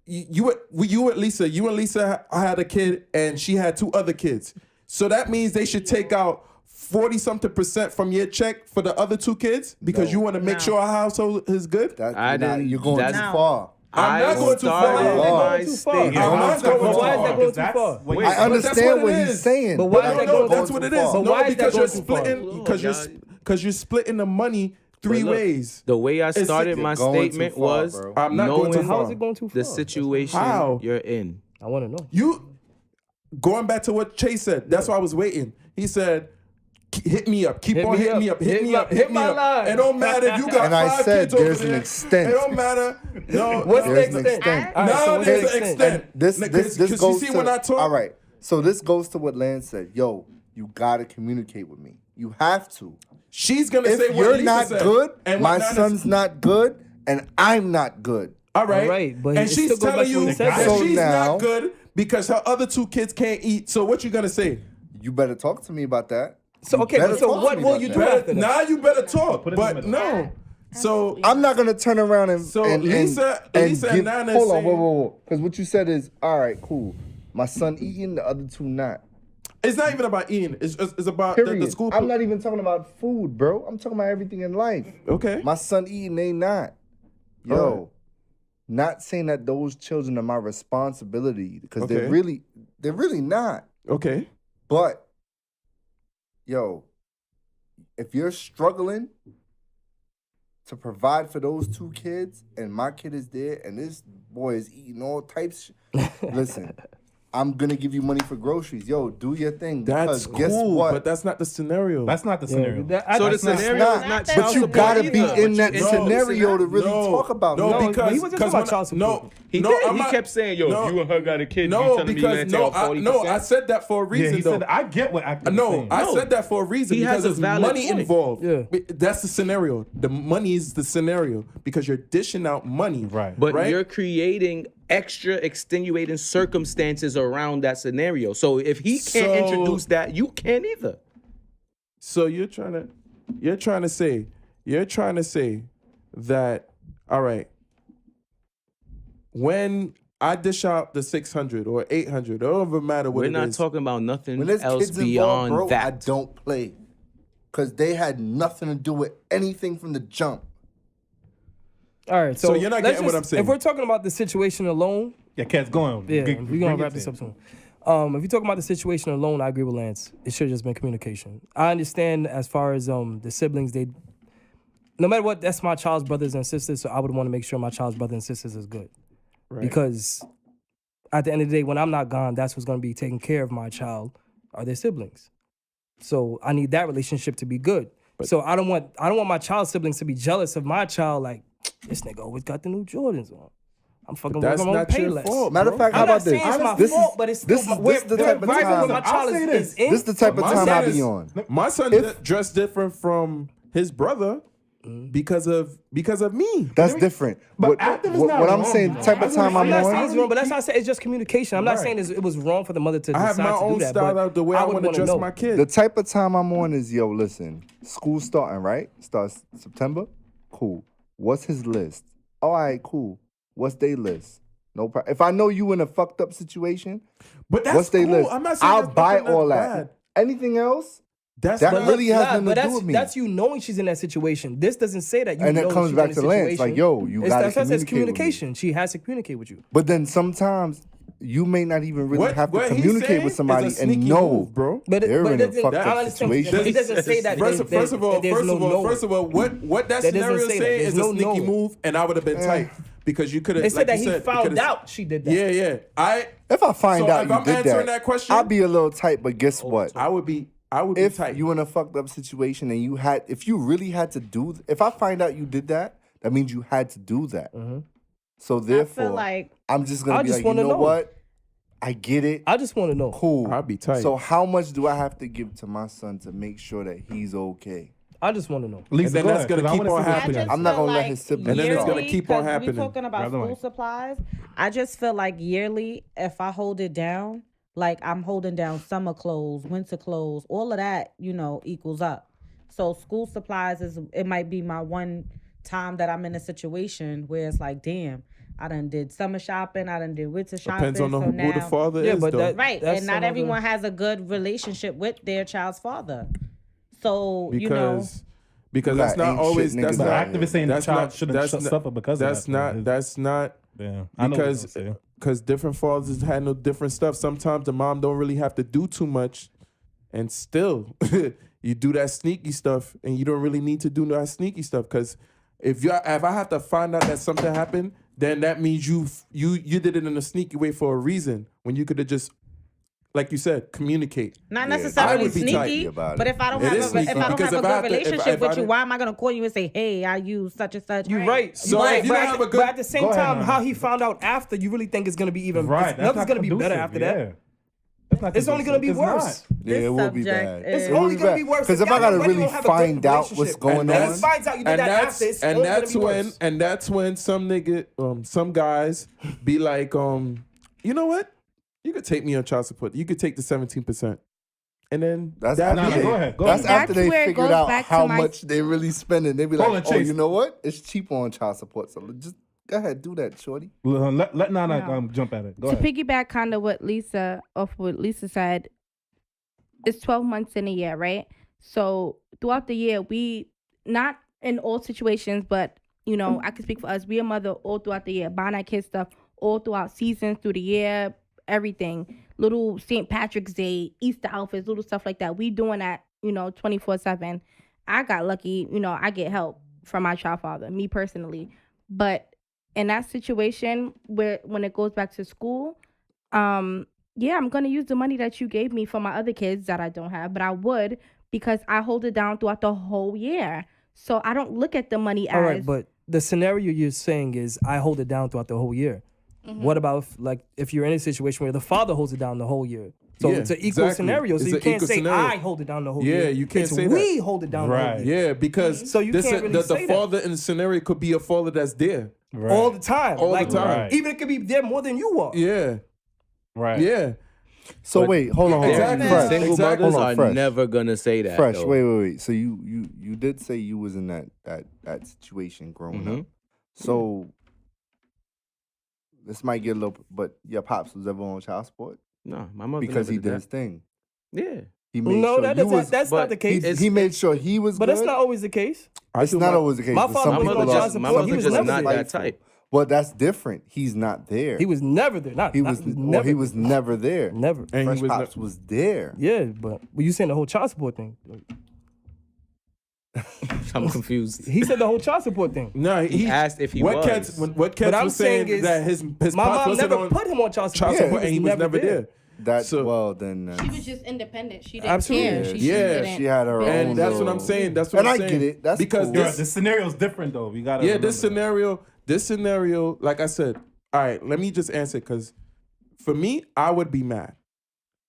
you and Lisa had a kid and she had 2 other kids. So that means they should take out 40-something% from your check for the other 2 kids because you want to make No. sure our household is good. You're going too that's- far. I'm not going too far. started Why my is that going too far? statement. I'm not going But too why is far. that going too far? Wait, I that's understand what what it he's is. saying. But why is that going that's too what it far? is. But No, why is that because going you're too far? splitting because you're splitting the money 3 But look, ways. The way I It's- started you're my going too statement far, was bro. I'm not going knowing too How far. is it going too far? the situation How? you're in. I want to know. You going back to what Chase said. That's why I was waiting. He said, hit me up. Keep Hit on me hitting me up. up. Hit me Hit up. my- Hit hit me my up. line. It don't matter if you got And I 5 said kids over there's an there. extent. It don't matter. No, What's no, the There's an extent? extent. All right, so No, what's there's the an extent? extent. This Because goes you see to, when I talk. all right. So this goes to what Lance said. Yo, you gotta communicate with me. You have to. She's gonna say If what you're Lisa not said. good, and my what Nana son's said. not good, and I'm not good. All right. All right, but and it she's still goes back telling to what you he said. that So she's now- not good because her other 2 kids can't eat. So what you gonna say? You better talk to me about that. So You okay, better but so talk to what me will about you that. do after that? Now you better talk. Put it in the But middle. no. So I'm not gonna turn around and So and, Lisa and Nana hold on, saying- whoa. Because what you said is all right, cool. My son eating, the other 2 not. it's not even about eating. It's about the Period. school. I'm not even talking about food, bro. I'm talking about everything in life. Okay. My son eating, they not. Yo, Alright. not saying that those children are my responsibility because Okay. they're really not. Okay. But yo, if you're struggling to provide for those 2 kids and my kid is there and this boy is eating all types, listen, I'm gonna give you money for groceries. Yo, do your thing. That's Because guess cool, what? but that's not the scenario. That's not the scenario. So the It's not. scenario is not But child you support gotta either. be But in you that introduce scenario it. to really talk about no, it. because he wasn't talking because about when- child support. No, He no, did. I'm He not- kept saying, "Yo, no, if you and her got a kid, you No, telling me you because gonna take out 40%?" I said that for a reason. Yeah, he though. said I get what actor was No, saying. I No. said that for a reason He because has a there's valid money point. involved. Yeah. That's the scenario. The money is the scenario because you're dishing out money. Right. But right? you're creating extra extenuating circumstances around that scenario. So if he can't So- introduce that, you can't either. So you're trying to say that, all right, when I dish out the 600 or 800, or whatever matter what We're it not is, talking about nothing When there's else kids beyond involved, bro, I that. don't play. Because they had nothing to do with anything from the jump. All right, so, So you're not let's getting what I'm saying. If we're talking about the situation alone, Yeah, Cat's going. yeah, G- we're bring gonna it wrap this in. up soon. If you're talking about the situation alone, I agree with Lance. It should have just been communication. I understand as far as the siblings, no matter what, that's my child's brothers and sisters, so I would want to make sure my child's brothers and sisters is good. right. Because at the end of the day, when I'm not gone, that's what's going to be taking care of my child are their siblings. So I need that relationship to be good. So I don't want my child's siblings to be jealous of my child. Like, this nigga always got the new Jordans on. I'm fucking that's working on not your Payless. fault. Matter of fact, how I'm not about this? saying it's my This fault, is- but it's this still is- where this is the type of right time- where my I'll child say is this. in. This is the type of My time son I is- be on. My son If- dressed different from his brother because of me. That's different. But active is not what I'm wrong, saying, the though. type of time I'm I'm not saying on. it's wrong, but that's not saying it's just communication. I'm not saying it was wrong for the mother to I have decide my to own do that. style but out the way I would want to wanna dress know. my kid. The type of time I'm on is, yo, listen, school starting, right? Starts September? Cool. What's his list? All right, cool. What's they list? No problem. If I know you in a fucked up situation, But that's what's they cool. list? I'm not saying I'll that's buy nothing that's all bad. that. Anything else? That's That not- really has Nah, nothing but to do with me. that's you knowing she's in that situation. This doesn't say that you And know it that comes she's back in a to Lance, situation. like, yo, you It's- gotta that's what it says, communicate with me. communication. She has to communicate with you. But then sometimes you may not even really have to what he's communicate saying with is somebody a and sneaky know move, bro. But they're but in a doesn't- fucked I up understand, situation. but it doesn't say that. First of all, there's first no of all, knowing. first of all, what that That doesn't scenario say that. saying There's is no a sneaky knowing. move, and I would have been tight because you could have. It said like that you he said, found could've- out she did that. Yeah, yeah. If I find So out if you I'm did answering that, that question- I'll be a little tight, but guess what? I would be If tight. you in a fucked up situation and if you really had to do, if I find out you did that, that means you had to do that. So therefore, like I'm just gonna I be just like, you wanna know know. what? I get it. I just want to know. Cool. I'll be tight. So how much do I have to give to my son to make sure that he's okay? I just want to know. Lisa, And then go that's ahead, gonna 'cause I keep wanna on see what happening. happens. I'm not gonna let his siblings And then it's talk. gonna keep on 'cause happening. We talking about Grab the school mic. supplies. I just feel like yearly, if I hold it down, like I'm holding down summer clothes, winter clothes, all of that, equals up. So school supplies it might be my one time that I'm in a situation where it's like, damn, I done did summer shopping, I done did winter shopping. Depends on so who now, the father Yeah, is, but though. that- right, That's and not another- everyone has a good relationship with their child's father. So because that's Like, not ain't always shit that's niggas not out Activists saying the that's child not- shouldn't that's not- suffer because of that's that. not though. that's not Yeah, I know what because you're saying. because different fathers handle different stuff. Sometimes the mom don't really have to do too much, and still you do that sneaky stuff, and you don't really need to do that sneaky stuff. Because if I have to find out that something happened, then that means you did it in a sneaky way for a reason when you could have just, like you said, communicate. not I necessarily would be tight sneaky, about but it. if I don't It have is a, sneaky if I don't because have a if I good have to- if relationship with you, didn't- why am I gonna call you and say, hey, I use such and such? You're right. So But- if you but don't at have the- a good- but at the same Go ahead, time, man. how he found out after, you really think it's gonna be even Right, nothing's not gonna be better conducive, after that. yeah. That's not It's only gonna be conducive. It's worse. not. Yeah, it will be subject bad. is- It's It will only be gonna bad. be worse. Because if I y'all gotta already really don't have a good find out what's relationship, going and on, he finds out you did that after, it's only gonna be worse. And that's when some guys be like, you know what? You could take me on child support. You could take the 17%. And then That's that Nah, be nah, it. go ahead. Go That's ahead. after That's they where it figured goes out back to how my- much they really spending. They be Hold like, on, oh, Chase. you know what? It's cheaper on child support. So just go ahead, do that, shorty. Let Nana No. jump at it. Go To ahead. piggyback kind of what Lisa said, it's 12 months in a year, right? So throughout the year, we not in all situations, but I can speak for us. We a mother all throughout the year, buying our kids stuff all throughout seasons through the year, everything. Little St. Patrick's Day, Easter outfits, little stuff like that. We doing that, 24/7. I got lucky, I get help from my child father, me personally. But in that situation when it goes back to school, yeah, I'm gonna use the money that you gave me for my other kids that I don't have, but I would because I hold it down throughout the whole year. So I don't look at the money as All right, but the scenario you're saying is I hold it down throughout the whole year. What about if you're in a situation where the father holds it down the whole year? So Yeah, it's an equal exactly. scenario. So It's you an can't equal say scenario. I hold it down the whole Yeah, year. you can't It's say we that. hold it down the whole Right. year. Yeah, because So you can't really the say that. father in the scenario could be a father that's there. Right. All the time. All the Like, time. Right. Even it could be there more than you are. Yeah, Right. yeah. So But- wait, hold on. Exactly. Fresh. Single Exactly. mothers Hold on, are Fresh. never gonna say that. Fresh, though. wait. So you did say you was in that situation growing up. So this might get a little, but your pops was ever on child support No, my mother because never he did did that. his thing. Yeah, He made No, sure that you doesn't, was. that's but not the case. He made sure he was. But that's good. not always the case. It's not always the case. My but father some was people on are- child support. my He mother was just never not there. that type. Well, that's different. He's not there. He was never there. He was never there. Never. And Fresh he was Pops was there. Yeah, but you saying the whole child support thing. I'm confused. He said the whole child support thing. No, He asked if he what was. What Kent I'm was saying saying is, that his My pops mom wasn't never on put him on child support. child support, and he was never there. That's So- well then. she was just independent. She didn't Absolutely. care. Yeah, she had her own. And that's what little- I'm saying. That's what And I'm I saying. get it. That's because cool. Yeah, this, the scenario's different though. We gotta. yeah, remember this scenario, like I said, all right, let me just answer because for me, I would be mad.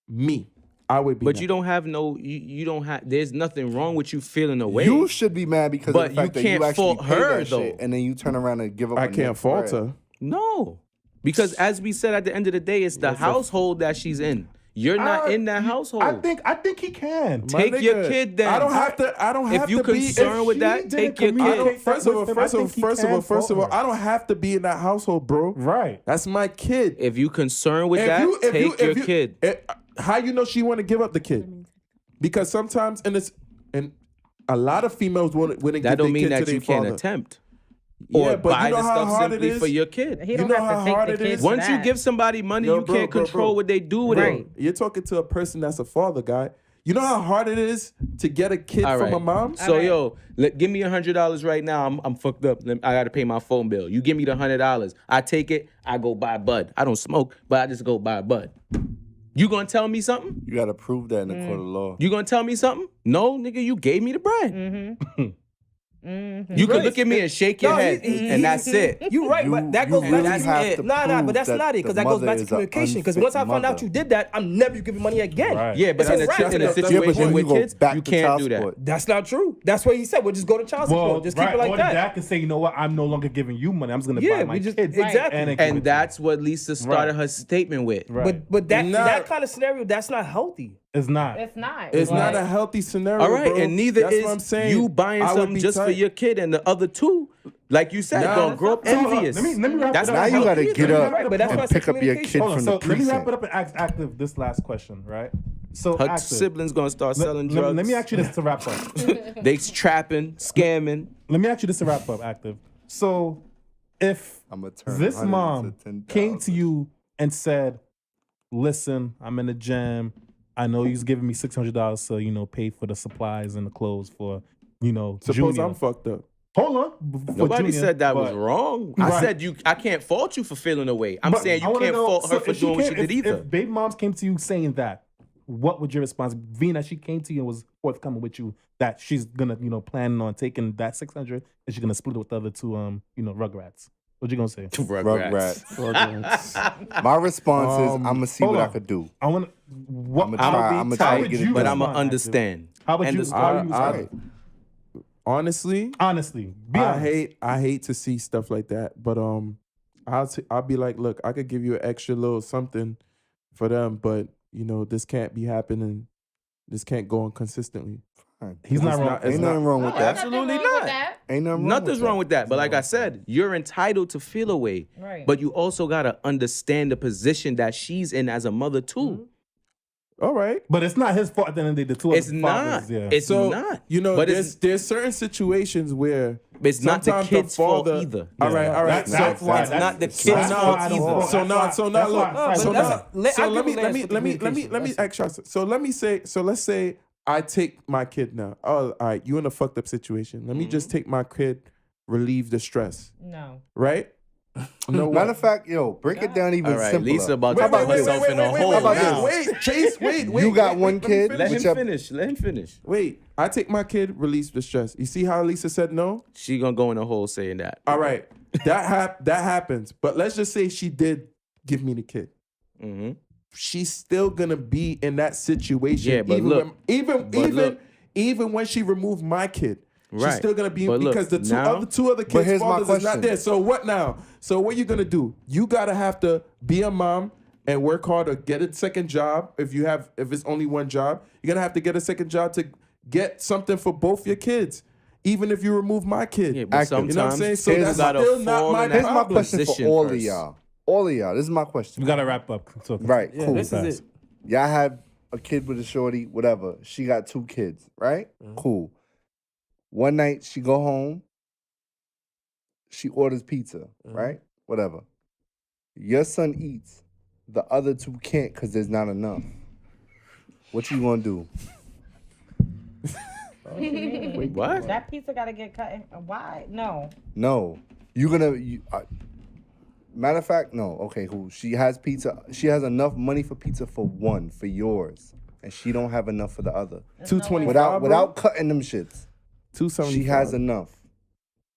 Me. I would be. But mad. you don't have no. You don't have. There's nothing wrong with you feeling away. You should be mad because But of the fact you that can't you actually fault paid her, that shit, though. and then you turn around and give up. I a can't neck fault bread. her. No, because as we said, at the end of the day, it's the household that she's in. You're not in that household. I think he can. My Take your nigga, kid then. I don't have to. I don't have If you to be. concerned with that, take your I don't, kid. first of all, first of all, I I don't have to be in that household, bro. Right. That's my kid. If you concerned with that, take your kid. How you know she want to give up the kid? Because sometimes, and a lot of females wouldn't That give don't their mean kid that to their you can't father. attempt. Yeah, Or but buy you know the how stuff hard it simply is? for your kid. He You don't know have how to take hard the it kids is? for Once you that. give somebody money, Yo, you can't control what they do with Right. it. You're talking to a person that's a father, guy. You know how hard it is to get a kid All from a right. mom? So All right. yo, give me $100 right now. I'm fucked up. I gotta pay my phone bill. You give me the $100. I take it. I go buy bud. I don't smoke, but I just go buy bud. You gonna tell me something? You gotta prove that in the court of law. You gonna tell me something? No, nigga, you gave me the bread. You could look at me and shake your head, and that's it. You're right, but that goes you back really to have it. to Nah, but prove that's that not it, because the that goes mother back to is a communication. Because unfit once I found out mother. you did that, I'm never giving money again. Right. Yeah, but It's in a a, wrap in to a that. situation then with you go kids, back you to can't child do that. support. That's not true. That's what he said. We'll just go to child support. Just keep it like or that. the dad can say, you know what, I'm no longer giving you money. I'm just gonna Yeah, buy my we just kids. exactly. And, then give it And to that's what Lisa started Right. her statement with. you. right. But that Nah. that kind of scenario, that's not healthy. It's not. It's not. It's Like, not a healthy scenario. All right, bro. and neither That's is what I'm saying. you buying I would something be just for tight. your kid, and the other two, like you said, Nah. gonna grow up So, hold on. envious. Let me wrap That's it not up. Now you gotta healthy get either. up Right, but that's why I and said pick up your kid communication. Hold on. from So the let me wrap precinct. it up and ask Active this last question, right? So Her Active, siblings gonna start selling let drugs. me ask you this to wrap up. They trapping, scamming. Let me ask you this to wrap up, Active. So if I'ma turn this 100 mom into 10,000. came to you and said, listen, I'm in the gym. I know you's giving me $600 to, pay for the supplies and the clothes for, Suppose Junior. I'm fucked up. Hold on. For Nobody Junior, said that was but- wrong. I Right. said I can't fault you for feeling away. I'm but saying I you wanna can't know, fault her so for if doing what she came- did either. If baby moms came to you saying that, what would your response be? Being that she came to you and was forthcoming with you that she's gonna, planning on taking that 600 and she's gonna split it with the other two, Rugrats. What you gonna say? Rugrats. My response is I'm gonna see hold what I on. could do. I want to. What? I'ma how try- would- I'ma how try to would get it you done. But I'm respond, gonna understand. How would End you? of How would you I- respond? Honestly, Honestly, be I honest. hate to see stuff like that. But I'll be like, look, I could give you an extra little something for them, but this can't be happening. This can't go on consistently. He's not wrong. it's Ain't nothing wrong with that. Absolutely not. Ain't nothing wrong Nothing's with wrong with that. But like I said, you're entitled to feel a way. Right. But you also gotta understand the position that she's in as a mother too. All right. But it's not his fault at the end of the day. The two It's other not. fathers, yeah. It's So not. but it's there's certain situations where It's not the sometimes kid's fault father- either. All right. That's why. It's not the that's kid's why fault I don't either. vote. So That's now, why- so now, that's look. why I So say now, that. so I let give me Lance with the let me communication. ask you. So let me say. So let's say I take my kid now. Oh, all right. You in a fucked up situation. Let me just take my kid, relieve the stress. No. Right? No. Matter of fact, break it down even All right, simpler. Lisa about to Wait, put herself in a hole now. wait, Chase, wait. You got wait, one let me kid? finish. Let him Whichever- finish. Let him finish. Wait, I take my kid, release the stress. You see how Lisa said no? She gonna go in a hole saying that. All right, that happens. But let's just say she did give me the kid. Mm-hmm. She's still gonna be in that situation. Yeah, but even look. even when she removed my kid. She's Right. still gonna be But look, because the now- two other kids' here's my fathers is not question. there. So what now? So what you gonna do? You gotta have to be a mom and work hard or get a second job. If it's only one job, you're gonna have to get a second job to get something for both your kids. Even if you remove my kid. Yeah, but Active. sometimes You know what I'm saying? So kids that's gotta still not fall my in that Here's my question for position all of first. y'all. All of y'all. This is my question. We gotta wrap up. So, Right, cool. This is it. Y'all have a kid with a shorty, whatever. She got 2 kids, right? Cool. One night she go home, she orders pizza, right? Whatever. Your son eats, the other 2 can't because there's not enough. What you gonna do? Wait, what? That pizza gotta get cut. Why? No. No. You're gonna matter of fact, no. Okay, cool. She has pizza. She has enough money for pizza for one, for yours. And she don't have enough for the other. 225 Without cutting them shits. 275. She has enough.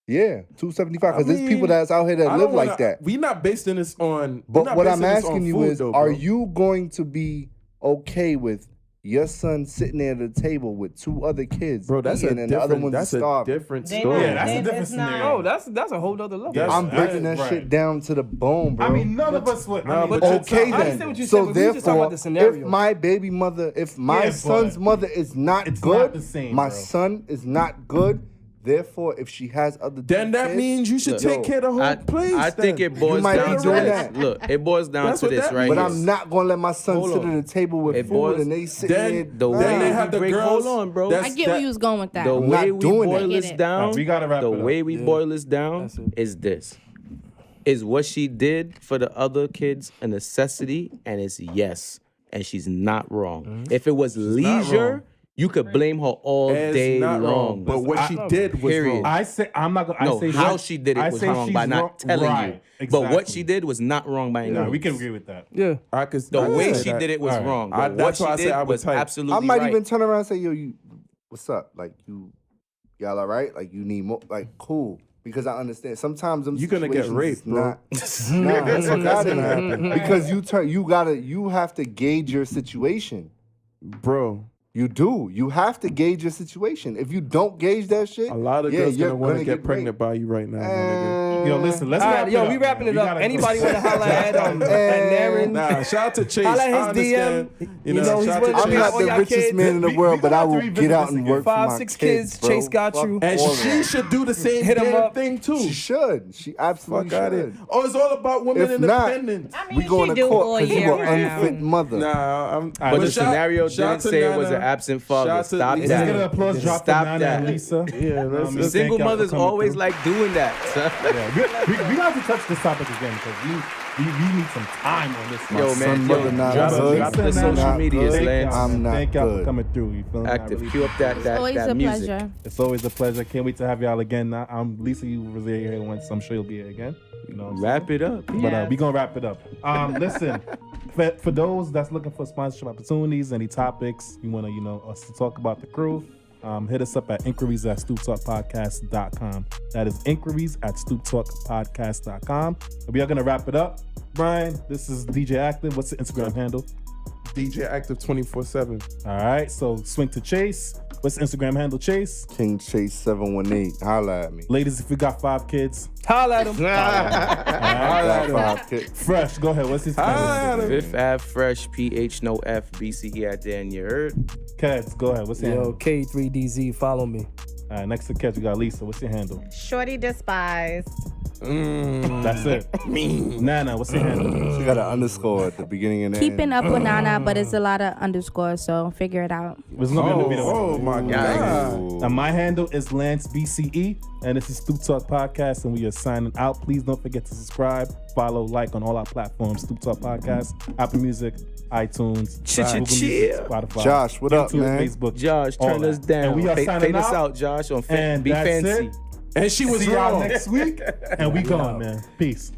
Yeah, 275. Because there's mean, people that's out here that I live don't like wanna- that. But what I'm asking you is, are you going to be okay with We not basing this on. we not basing this on food, though, bro. are you going to be okay with your son sitting there at the table with 2 other kids, Bro, that's a eating, and the other different. one's That's a starving. different They story. not- Yeah, that's a they- different it's not- scenario. Oh, that's a whole other level. Yeah. I'm breaking that Right. shit down to the bone, bro. I mean, none of us would. Nah, I mean, but Okay I then. understand what you said, So but we just talking therefore, about the scenario. if my baby mother, if my Yeah, son's but mother is not it's good, not the same, my bro. son is not good. Therefore, if she has other Then that kids, means you should yo, take care of the whole place. I think then. it boils might down be to doing this. that. Look, it boils down That's to what this that right But here. I'm not gonna let my son Hold sit on. at the table with It food boils- and they sitting Then there. the way Then they we have the break- girls. hold on, bro. that's- I get where you was going with that. The way not we doing boil that. this Get it. down, We gotta wrap the it up. way we boil this down That's it. is this. Is what she did for the other kids a necessity? And it's yes. And she's not wrong. If it was not leisure, wrong. you could blame her all It's day not long. wrong, but what she did was Period. wrong. I say I'm not gonna. I No, say how she did it I was say wrong she's by not wrong- telling right, you. But what exactly. she did was not wrong by any No, means. we can agree with that. Yeah. I could. The I way say she that. did it was All right. wrong. I- But that's what why I she said did I would was type. absolutely I might right. even turn around and say, yo, you, what's up? Like y'all all right? Like you need more? Like cool. Because I understand. Sometimes them You're gonna get situations raped, bro. is not. Nah, that's what That's gotta gonna happen. Because you have to gauge your situation. Bro. You do. You have to gauge your situation. If you don't gauge that shit, A lot of yeah, girls you're gonna want to gonna get pregnant by you right now, my nigga. Yo, listen, let's All wrap right, it yo, up. we wrapping man. it We up. gotta go. Anybody want to holler at Naren? Nah, shout out to Chase. Holla I at his understand. DM. You You know, know, he's shout out willing to to I'm Chase. not all the y'all richest kids. man in the We- world, we but gonna I have to will revisit get out this and again. work 5, for my 6 kids, kids, Chase bro. got Fuck you. And all of she that. should do the same Hit 'em damn up. thing too. She should. She absolutely Fuck out should. it. Oh, it's all about women If not, independence. I mean, we going she to do court all because you year an round. unfit mother. Nah, I'm. But the shout- scenario shout didn't to say it was Nana. an absent father. Shout to Stop Lisa. Let's that. get an applause drop Stop for Nana that. and Lisa. Yeah, let's- we let's- thank Single y'all for mothers coming always through. like doing that. son. Yeah, we got to touch this topic again because we need some time on this. Yo, one. man, son, yo, mother not drop, good. drop the Lisa, social not medias, good. Lance. I'm not Thank y'all for good. coming through. You feel me? I Active. really- Cue up that Always that a music. pleasure. It's always a pleasure. Can't wait to have y'all again. I'm Lisa. You was here once. I'm sure you'll be here again. You know. What I'm Wrap it up. But we gonna wrap it up. Listen, for those that's looking for sponsorship opportunities, any topics you wanna, us to talk about the crew, hit us up at inquiries@stooptalkpodcast.com. That is inquiries@stooptalkpodcast.com. And we are gonna wrap it up. Brian, this is DJ Active. What's the Instagram handle? DJ Active 24/7. All right, so swing to Chase. What's the Instagram handle, Chase? King Chase 718. Holla at me. Ladies, if you got 5 kids, Holla at him. Got 5 kids. Fresh, go ahead. What's his handle? Fifth Ave Phresh, PH no F, BCE at the end. You heard? Keds, go ahead. What's your Yo, handle? K3DZ, follow me. All right, next to Keds, we got Lisa. What's your handle? Shorty despise. That's it. Nana, what's your handle? She got an underscore at the beginning and the Keeping end. up with Nana, but it's a lot of underscores, so figure it out. It's gonna be in the video. Oh my God. And my handle is Lance BCE, and this is Stoop Talk Podcast, and we are signing out. Please don't forget to subscribe, follow, like on all our platforms: Stoop Talk Podcast, Apple Music, iTunes, Google Music, Spotify, Josh, what up, YouTube, man? Facebook. Josh, all turn that. us down. And we are signing Fade us out. out, Josh. On And Be that's Fancy. it. And she was See y'all wrong. next week, and we gone, man. Peace.